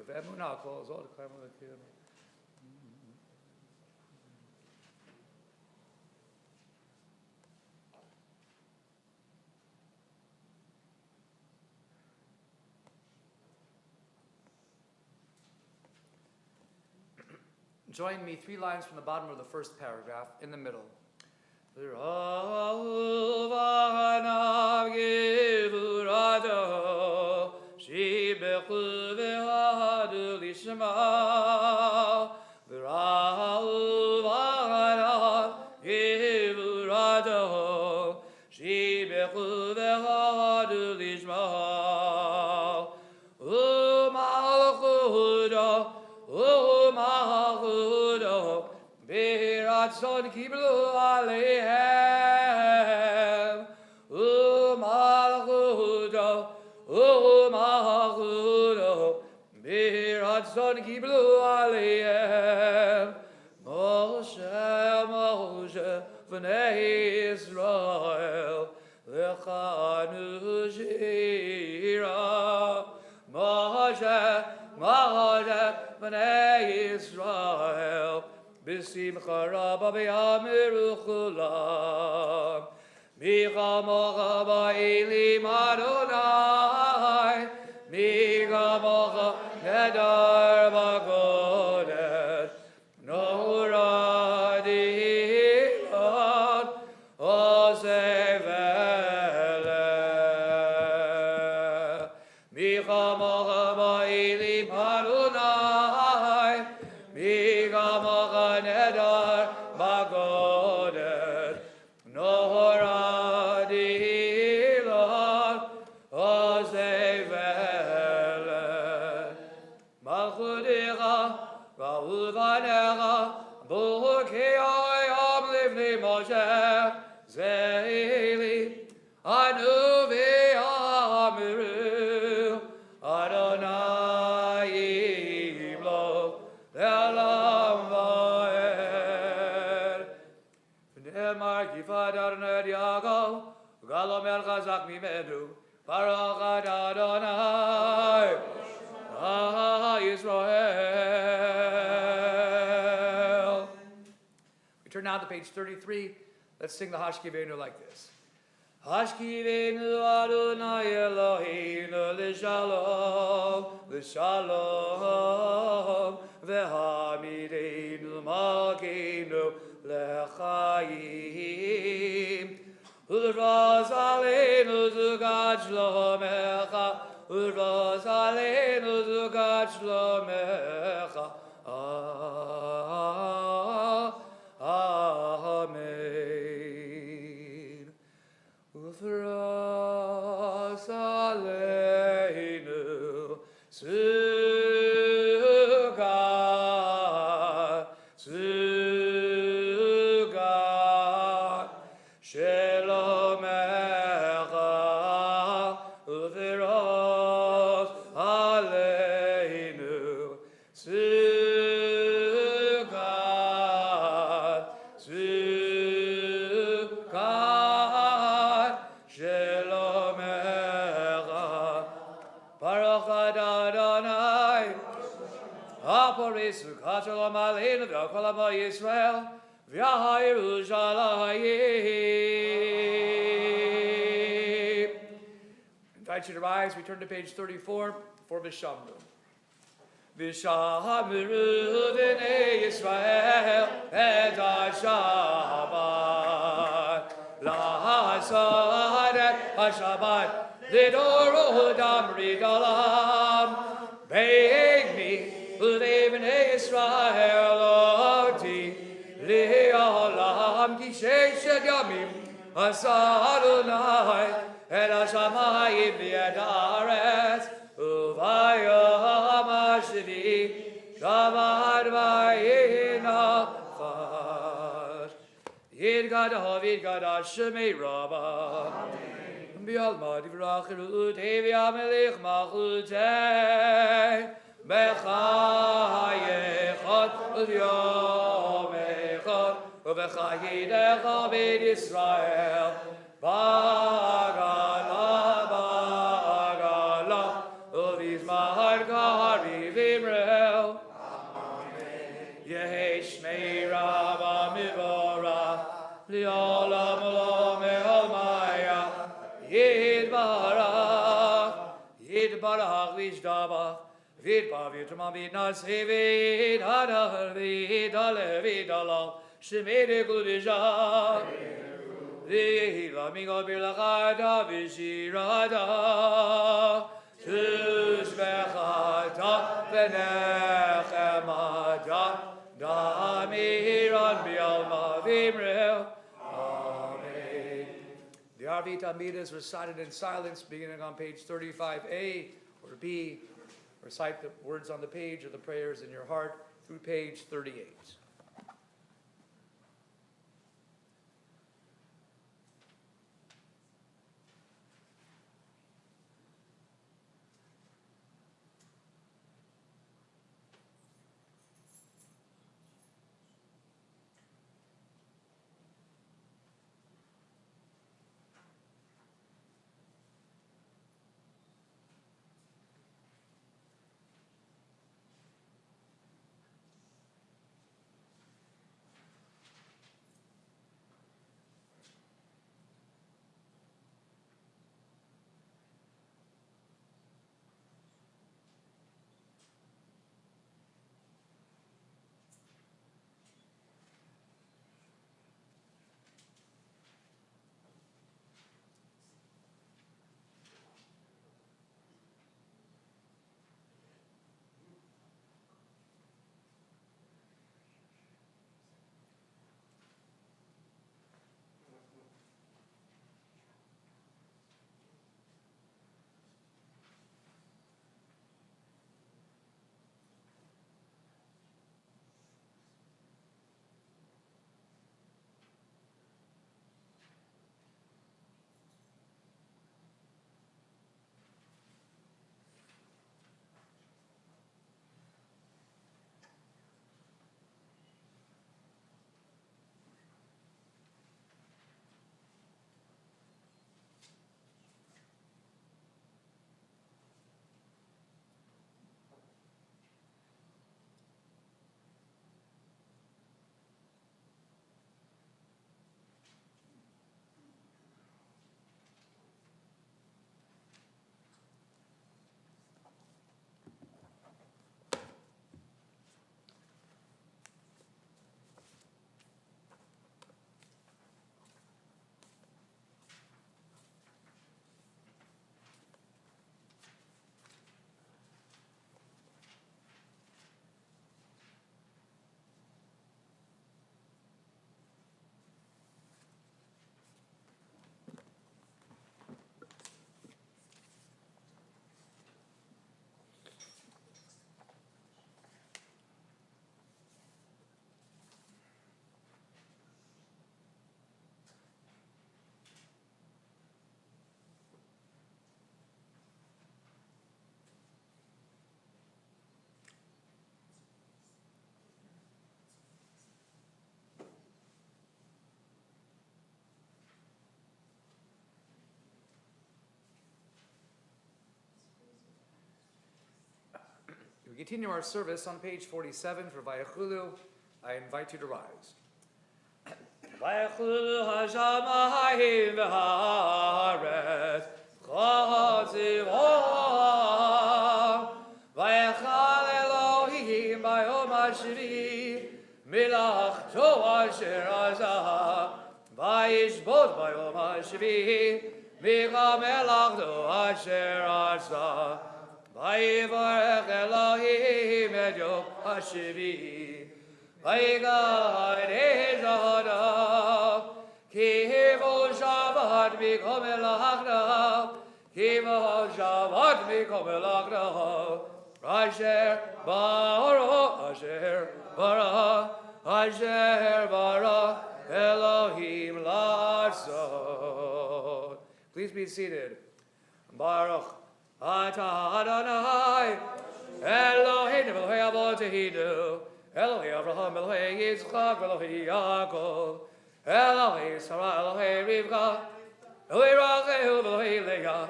Join me 3 lines from the bottom of the first paragraph in the middle. Son kiblu alehem, malchudo, malchudo, birat son kiblu alehem, Moshe, Moshe, v'nei Israel, lechanu shira, Moshe, Moshe, v'nei Israel, B'simcha rabba v'yamiru chulam, Micha mocha ba'ilim Adonai, Micha mocha nedar b'godet, Nora d'ilot, Osei v'eleh. Micha mocha ba'ilim Adonai, Micha mocha nedar b'godet, Nora d'ilot, Osei v'eleh. Malchudecha v'ahuvanecha, Bukei hayam livnei Moshe, Ze'eli, Anu v'yamiru, Adonai yimlok, Le'olam va'ed. V'ne'emar kifad Adonai et Yaakov, V'galo mel chazak mimenu, Baruch Adonai, Yisrael. We turn now to page 33. Let's sing the Hashkivenu like this. Hashkivenu Adonai Eloheinu l'shalom, l'shalom, v'hamidenu malkeinu l'chaim. Ulvaz aleinu zugat shlomecha, Ulvaz aleinu zugat shlomecha. Amen. Ulvaz aleinu zugat, zugat, shlomecha, ulvaz aleinu zugat, zugat. V'apore sukkah shalom aleinu v'akol amo Yisrael v'yaha Yerushalayim. Invite you to rise. We turn to page 34 for Vishamru. Vishamru b'nei Yisrael et ha-Shabbat la'asad et ha-Shabbat l'doro damri dalam be'egni u'lei b'nei Yisrael oti li'olam ki sheshet yamim asa Adonai el ha-shamayim v'yed haaretz uvayom hashvi shabbat v'yinafar yidgadav yidgadav shemei rabbah B'alma divrach erutei v'yamelech malchutei b'chayechot u'yom echot u'b'chayidecha b'et Yisrael Bagala u'vizmar kari v'imrel Yehi shmei rabba mivorah li'olam olam me'almaya Yidbarach v'ishdabach v'idbar v'yitama v'naseh v'yidhadar v'yidale v'yidalal shemei dekudishah v'yihila mingo b'lachada v'shirada tushbechata v'nechemada damiran b'alma v'imrel. The Arvit Amida is recited in silence, beginning on page 35A or B. Recite the words on the page or the prayers in your heart through page 38. We continue our service on page 47 for Vayachulu. I invite you to rise. Vayachulu hashamayim v'haaretz chazivah vayachal Elohim bayom hashvi milachto asher azah vayishbot bayom hashvi micha melachto asher azah vayivarech Elohim et yom hashvi vayigad ez hadav kivo Shabbat mikom elachdav kivo Shabbat mikom elachdav asher bara asher bara Elohim lasot. Please be seated. Baruch atah Adonai Eloheinu Elohei Avoteinu Elohei Avraham Elohei Yitzchak Elohei Yaakov Elohei Sarah Elohei Rivka Elohei Rachel Elohei Leah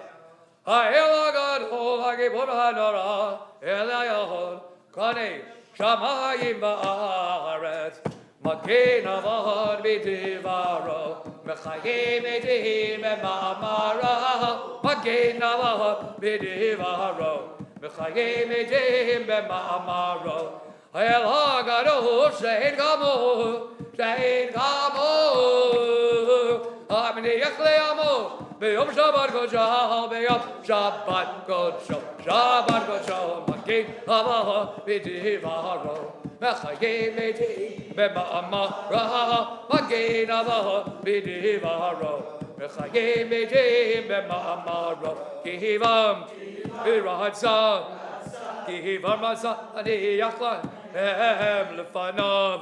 Ha'el HaGadol HaGibor HaNorah El HaYachol Kanei Shamayim Ba'aretz Magen Avod B'Divaro Mechayim Edim B'Ma'amara Magen Avod B'Divaro Mechayim Edim B'Ma'amaro El HaGadol Shein Gamo Amniyach Le'amo B'Yom Shabbat Kodsho B'Yom Shabbat Kodsho Magen Avod B'Divaro Mechayim Edim B'Ma'amara Magen Avod B'Divaro Mechayim Edim B'Ma'amara Kihivam B'Ratzah Kihivam Ratzah Aniyach Le'hem Lefanav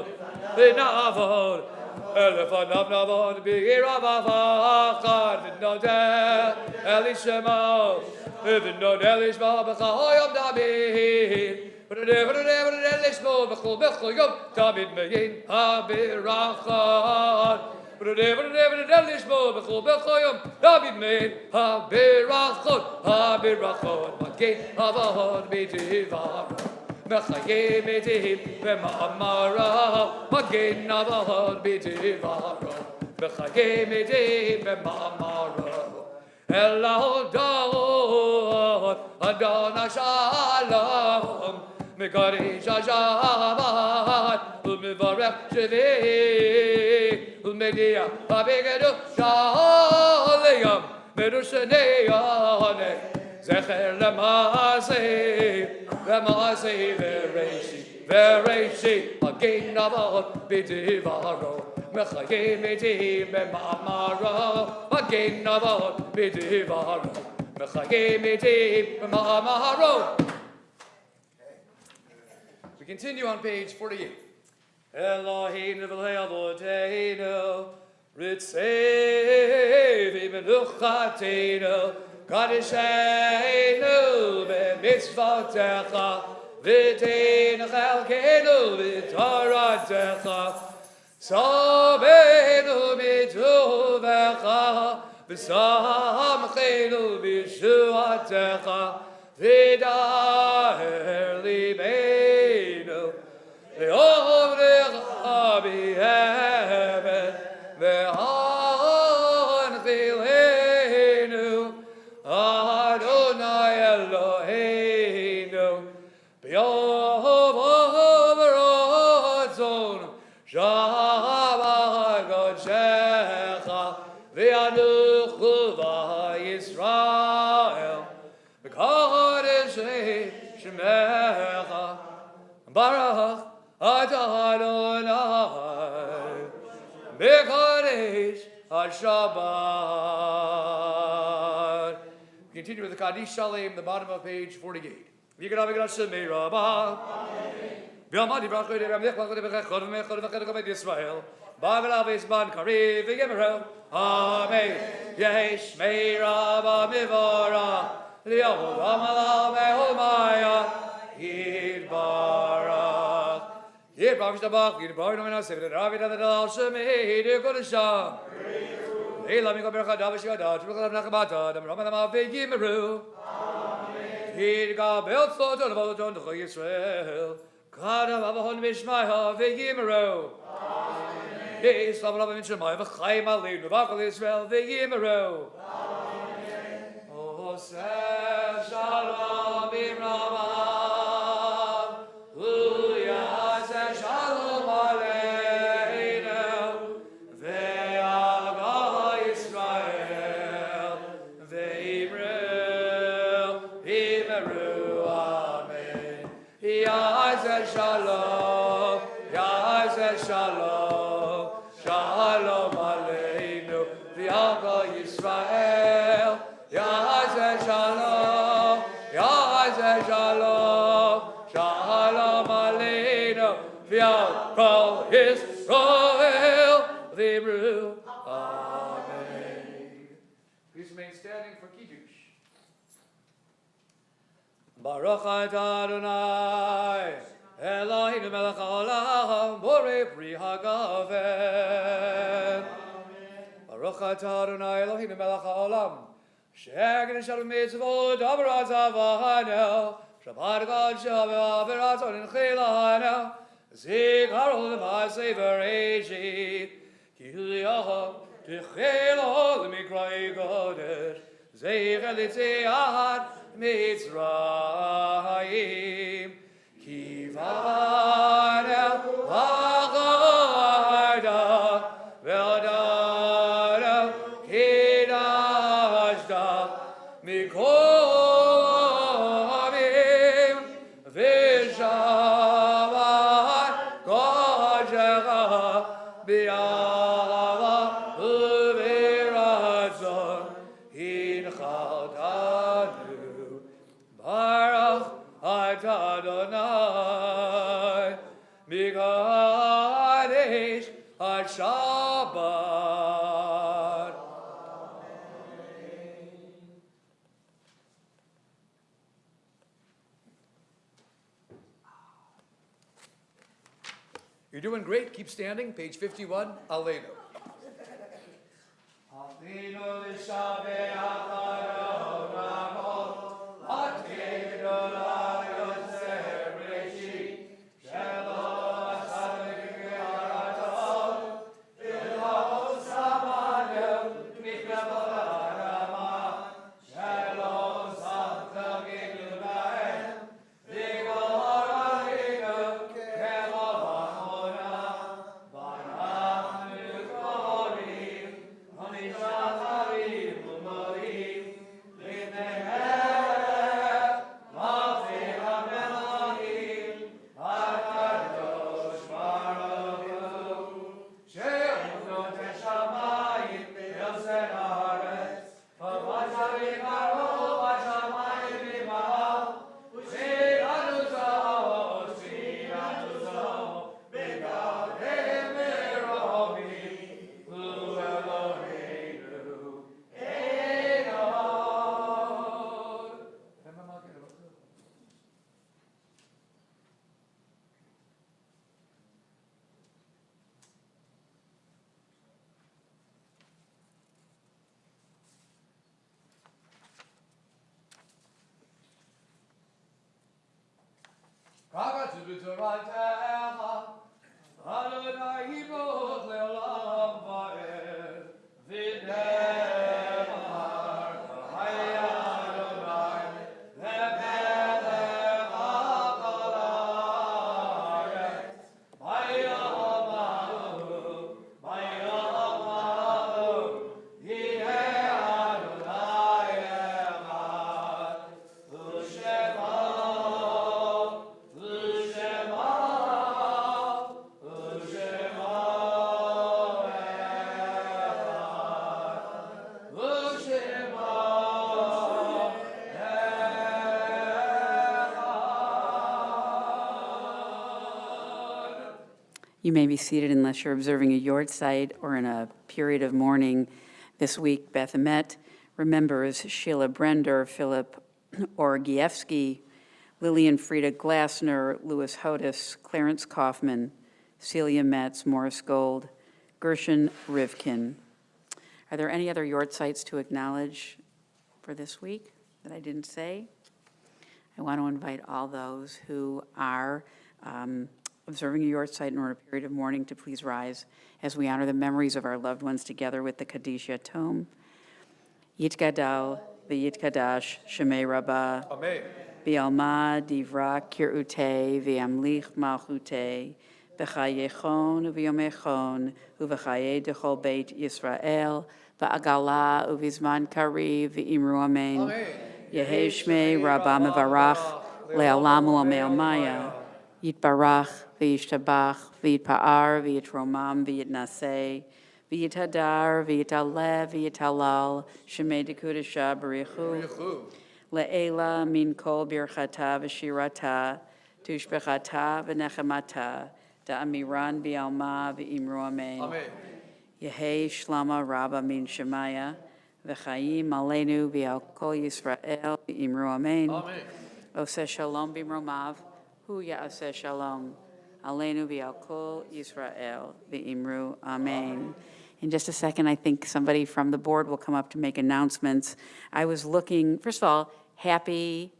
V'Navod Lefanav Navod B'Irav Avachad V'Nodeh Elishema V'Nod Elishma B'Chahoyom David V'Nodeh B'Chol Yom David Meyin HaBirachad V'Nodeh B'Chol Yom David Meyin HaBirachad Magen Avod B'Divaro Mechayim Edim B'Ma'amara Magen Avod B'Divaro Mechayim Edim B'Ma'amara El Hodod Adonai Shalom Megaresh HaShabbat U'Mevarech Shvi U'Mediah HaBegedu Shalom Merushanei Yoneh Zecher L'Maaseh V'Reishi Magen Avod B'Divaro Mechayim Edim B'Ma'amara Magen Avod B'Divaro Mechayim Edim B'Ma'amara. We continue on page 48. Eloheinu v'Elohei Avoteinu Ritzei v'Menuchateinu Kadesheinu b'mitzvotecha v'tein chelkeinu v'toratecha Sabeinu b'tuvecha v'samcheinu b'shuatecha v'daher libeinu v'ovnecha b'hemet v'hanchilenu Adonai Eloheinu b'yom ha'aratzon Shabbat Kodshecha v'yanuchu v'Yisrael v'kodesh Shemecha Baruch atah Adonai b'kodesh HaShabbat. Continue with the Kaddish Shalem, the bottom of page 48. V'yikadav Shemei Rabbah. V'yamad Yivrachot Yiremech Lachot Yivechot V'mechot V'chad Komet Yisrael. Ba'velav Yisban Kariv V'yemerel. Amen. Yesh Mei Rabbah Mivorah. Li'avod Amalah Me'olmaya. Yidbarach. Yidbarach Shtabach. Yidbarach Nomen HaSev. Ravid Adadal Shemei Yidbarach. Elam Yikobercha Davish Yadav. Shulchan Nachabata. Dam Ramadam Ave Yimeru. יתקבל צאתו לבותון דרכו ישראל, קדם אבהון בשמיה ויאמרו. יסלם רב מן שמיים וחיים עלינו וכל ישראל ויאמרו. עושה שלום במרומם, ויעשה שלום עלינו, ועל כל ישראל, ואמרו אמן. יעשה שלום, יעשה שלום, שלום עלינו, ועל כל ישראל. יעשה שלום, יעשה שלום, שלום עלינו ועל כל ישראל, ואמרו amen. Please remain standing for Kiddush. Baruch atah Adonai, Eloheinu melech haolam, borei pri hagafen. Baruch atah Adonai, Eloheinu melech haolam, Shagin Shalom Mitzvot, Avarat Zavahano, Shabbat God Shabbat, Averaton and Chilahano, Zig Harold Masay Vereji, Kiliah, Tichelo, Mikrai Godesh, Zig Elitziat, Mitzrayim, Kivana, Vagada, Veldana, Kidashda, Mikovim, Vishavat, Godjera, Biava, Uvirazon, In Chaldanu, Baruch Atah Adonai, Mikadesh HaShabbat. You're doing great. Keep standing. Page 51, Aleinu. Aleinu l'shaveh Adonai, Aleinu l'yosef Reshit, Shelo asadik v'yaraton, V'lo samanu mikveh l'adama, Shelo samta gilbahem, V'gor aleinu kevod achona, V'anachnu korim, Hanishacharim u'morim, L'nei melech, Malchei hamelachim, HaKadosh Baruch Hu, She'unot hashamayim ve'oseh haaretz, V'mashavim haroch hashamayim v'mahal, U'siranu zoh, Begadim meromim, Hu Eloheinu Einod. Kavatu b'toratecha, Adonai yiboch le'olam va'ed, v'nemar, v'haya Adonai, le'melech ha'kol ha'aretz, v'yamahu, yiheh Adonai echad, u'shemo, You may be seated unless you're observing a yard site or in a period of mourning. This week, Beth Emet remembers Sheila Brender, Philip Orgievsky, Lillian Frieda Glassner, Louis Hodis, Clarence Kaufman, Celia Metz, Morris Gold, Gershon Rivkin. Are there any other yard sites to acknowledge for this week that I didn't say? I want to invite all those who are observing a yahrzeit or a period of mourning to please rise as we honor the memories of our loved ones together with the Kaddish Yatom. Yitgadal v'yitkadash shemei rabbah. Amen. V'alma divra kir'utei v'amlich malchutei v'chayechon v'yomechon u'v'chayei dechol beit Yisrael v'agala u'vizman kariv v'imru amen. Amen. Yehei shmei rabba mevarach le'olam u'amei maya yitbarach v'yishtabach v'yitpa'ar v'yitromam v'yitnaseh v'yitadar v'yitalev v'yitalal shemei dekudesha b'richu Le'ela min kol birchata v'shirata, tushbechata v'nechemata, da'amiran bi'alma v'imru amen. Amen. Yehei shlama rabba min shemaya, v'chayim aleinu v'al kol Yisrael v'imru amen. Amen. Oseh shalom b'mromav, hu ya'aseh shalom, aleinu v'al kol Yisrael v'imru amen. In just a second, I think somebody from the board will come up to make announcements. I was looking, first of all, happy,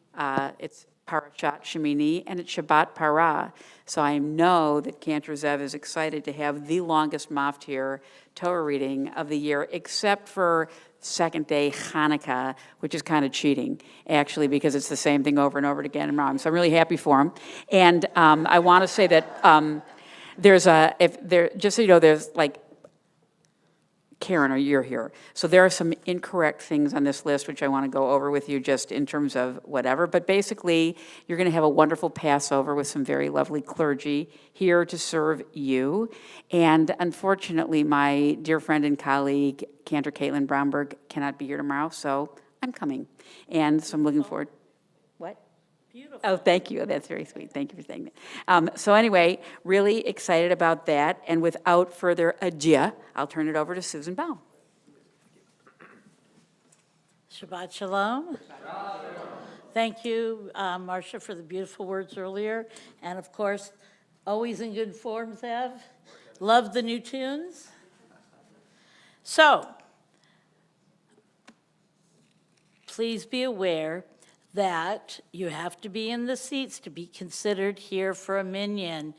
it's Parashat Shemini, and it's Shabbat Parah. So I know that Cantor Zev is excited to have the longest Maftir Torah reading of the year, except for second day Hanukkah, which is kind of cheating, actually, because it's the same thing over and over again in Ramadan. So I'm really happy for him. And I want to say that just so you know, there's like, Karen, or you're here. So there are some incorrect things on this list, which I want to go over with you just in terms of whatever. But basically, you're going to have a wonderful Passover with some very lovely clergy here to serve you. And unfortunately, my dear friend and colleague, Cantor Caitlin Bromberg, cannot be here tomorrow, so I'm coming. And so I'm looking forward. What? Beautiful. Oh, thank you. That's very sweet. Thank you for saying that. So anyway, really excited about that. And without further ado, I'll turn it over to Susan Baum. Shabbat Shalom. Thank you, Marcia, for the beautiful words earlier. And of course, always in good form, Zev. Love the new tunes. So, please be aware that you have to be in the seats to be considered here for a minyan.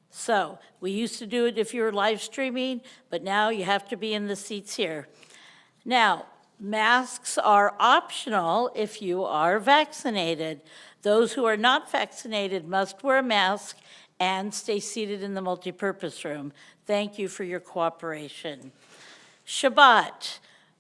So we used to do it if you were live streaming, but now you have to be in the seats here. Now, masks are optional if you are vaccinated. Those who are not vaccinated must wear a mask and stay seated in the multipurpose room. Thank you for your cooperation. Shabbat,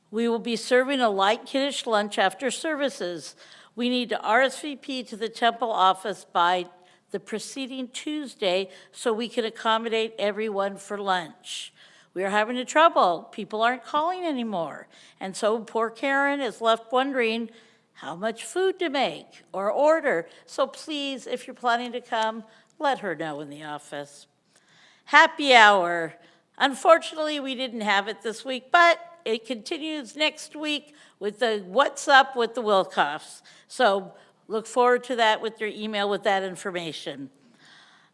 we will be serving a light Kiddush lunch after services. We need to RSVP to the temple office by the preceding Tuesday so we can accommodate everyone for lunch. We are having trouble. People aren't calling anymore. And so poor Karen is left wondering how much food to make or order. So please, if you're planning to come, let her know in the office. Happy hour. Unfortunately, we didn't have it this week, but it continues next week with the What's Up with the Wilcoffs. So look forward to that with your email with that information.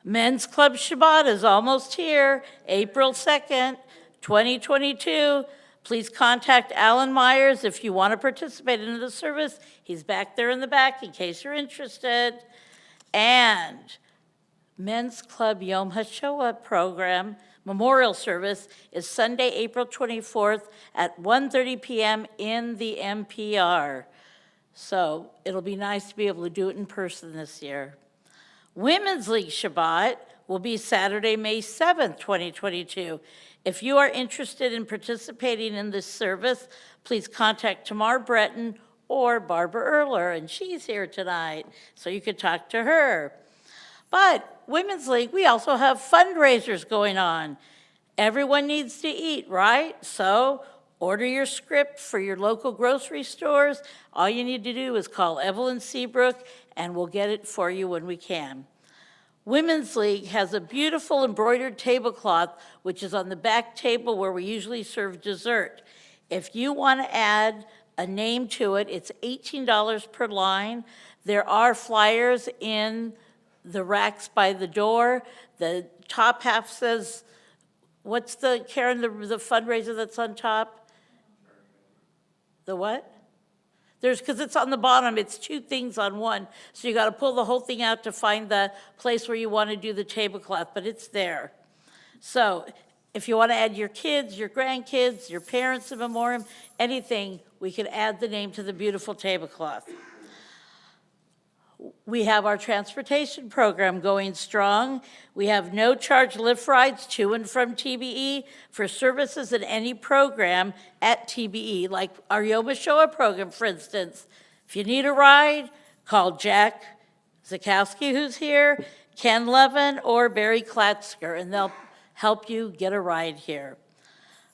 Men's Club Shabbat is almost here, April 2nd, 2022. Please contact Alan Myers if you want to participate in the service. He's back there in the back in case you're interested. And Men's Club Yom HaShoah program memorial service is Sunday, April 24th at 1:30 p.m. in the MPR. So it'll be nice to be able to do it in person this year. Women's League Shabbat will be Saturday, May 7th, 2022. If you are interested in participating in this service, please contact Tamar Breton or Barbara Erler, and she's here tonight, so you could talk to her. But Women's League, we also have fundraisers going on. Everyone needs to eat, right? So order your script for your local grocery stores. All you need to do is call Evelyn Seabrook, and we'll get it for you when we can. Women's League has a beautiful embroidered tablecloth, which is on the back table where we usually serve dessert. If you want to add a name to it, it's $18 per line. There are flyers in the racks by the door. The top half says, what's the, Karen, the fundraiser that's on top? The what? Because it's on the bottom, it's two things on one. So you got to pull the whole thing out to find the place where you want to do the tablecloth, but it's there. So if you want to add your kids, your grandkids, your parents in memoriam, anything, we can add the name to the beautiful tablecloth. We have our transportation program going strong. We have no-charge lift rides to and from TBE for services in any program at TBE, like our Yom HaShoah program, for instance. If you need a ride, call Jack Zakowski, who's here, Ken Levin, or Barry Klatzker, and they'll help you get a ride here.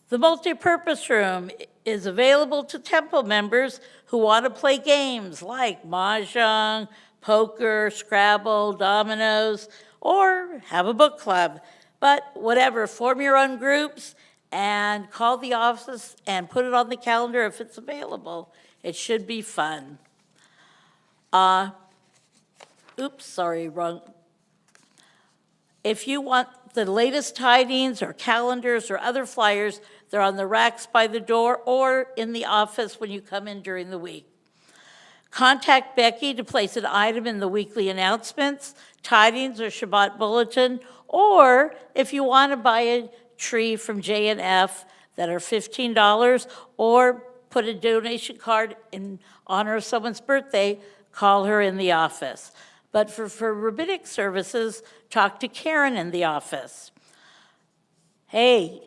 The multipurpose room is available to Temple members who want to play games like Mahjong, poker, Scrabble, dominoes, or have a book club. But whatever, form your own groups and call the office and put it on the calendar if it's available. It should be fun. Oops, sorry, wrong. If you want the latest tidings or calendars or other flyers, they're on the racks by the door or in the office when you come in during the week. Contact Becky to place an item in the weekly announcements, tidings, or Shabbat bulletin, or if you want to buy a tree from J&F that are $15, or put a donation card in honor of someone's birthday, call her in the office. But for rabbinic services, talk to Karen in the office. Hey,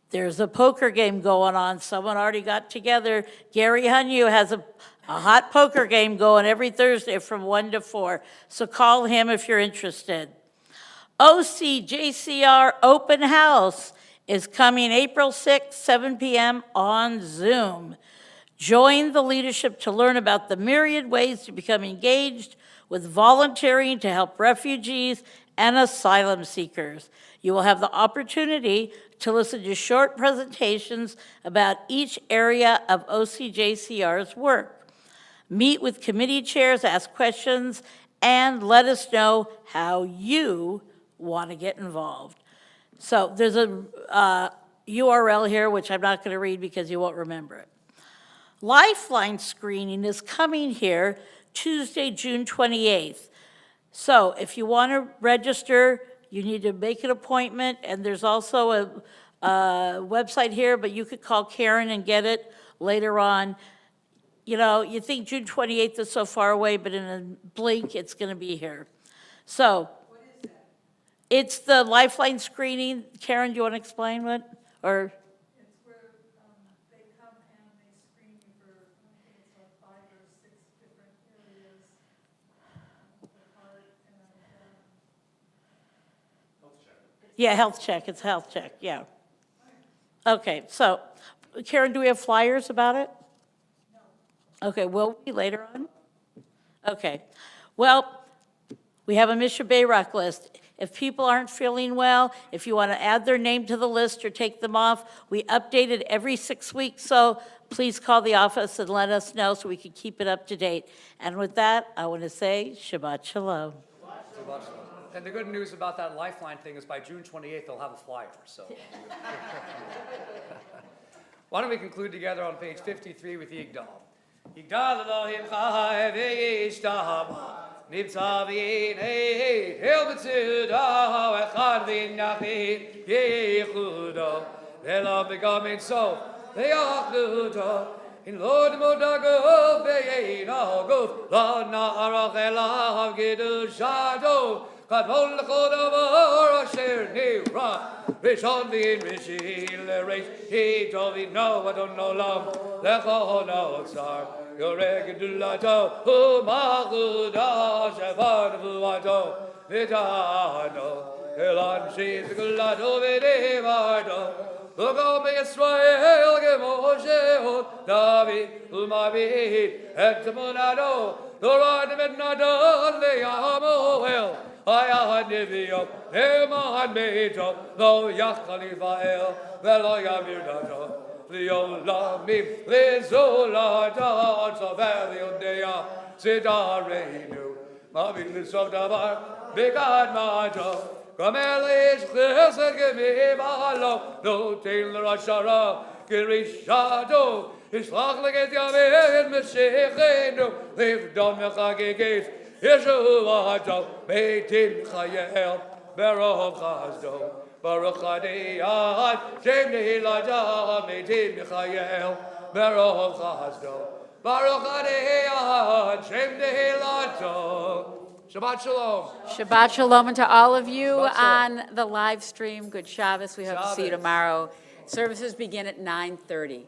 there's a poker game going on. Someone already got together. Gary Hunyu has a hot poker game going every Thursday from 1 to 4. So call him if you're interested. OCJCR Open House is coming April 6th, 7 p.m. on Zoom. Join the leadership to learn about the myriad ways to become engaged with volunteering to help refugees and asylum seekers. You will have the opportunity to listen to short presentations about each area of OCJCR's work. Meet with committee chairs, ask questions, and let us know how you want to get involved. So there's a URL here, which I'm not going to read because you won't remember it. Lifeline Screening is coming here Tuesday, June 28th. So if you want to register, you need to make an appointment, and there's also a website here, but you could call Karen and get it later on. You know, you think June 28th is so far away, but in a blink, it's going to be here. So it's the Lifeline Screening. Karen, do you want to explain what? Or It's where they come and they screen you for, I think it's like 5 or 6 different areas of the heart and yeah, health check. It's a health check. Yeah. Okay. So, Karen, do we have flyers about it? No. Okay. Will we later on? Okay. Well, we have a Misha Bayrock list. If people aren't feeling well, if you want to add their name to the list or take them off, we update it every 6 weeks. So please call the office and let us know so we can keep it up to date. And with that, I want to say Shabbat Shalom. And the good news about that Lifeline thing is by June 28th, they'll have a flyer, so. Why don't we conclude together on page 53 with Yigdal. Yigdal Elohim Chai V'yishtama Nibtza V'yin Hil B'tzudo Echad V'yinachid Yechudo V'elav V'gamin Sof V'yachludo In Lord Modago V'yin Aguf La Na'arach Elav Giddushado Kadol L'chodavar Asher Nivra Rishon V'yin Rishil L'reish Hitovi No Adon Olam L'chol Otzar Yoreg Dulato U'machuda Shevad V'uato V'tano Elan Shiz Gulato V'devardo L'gom Yisrael Gemosheot David U'mavid Et Munado Torah Mednadon Le'yamoel Ayah Neviyo Ne'man Meito Lo Yachalifael V'lo Yamir Dato L'olamim L'zolata Tzover Yodea Zidareinu Mavin L'sov Davar B'gad Majo Gamel Ish Chesed Gemivalo No Tein L'Rashara Kirishado ישלח לגט יאמן משיחנו, לבדון מחגגת, ישועתו, מתים חייל, ברוך חסדו, ברוך הדיין, שם נהילתו, מתים חייל, ברוך חסדו, ברוך הדיין, שם נהילתו. Shabbat Shalom. Shabbat Shalom, and to all of you Shabbat Shalom. on the live stream, good Shabbos. We hope to see you Shabbos. tomorrow. Services begin at 9:30.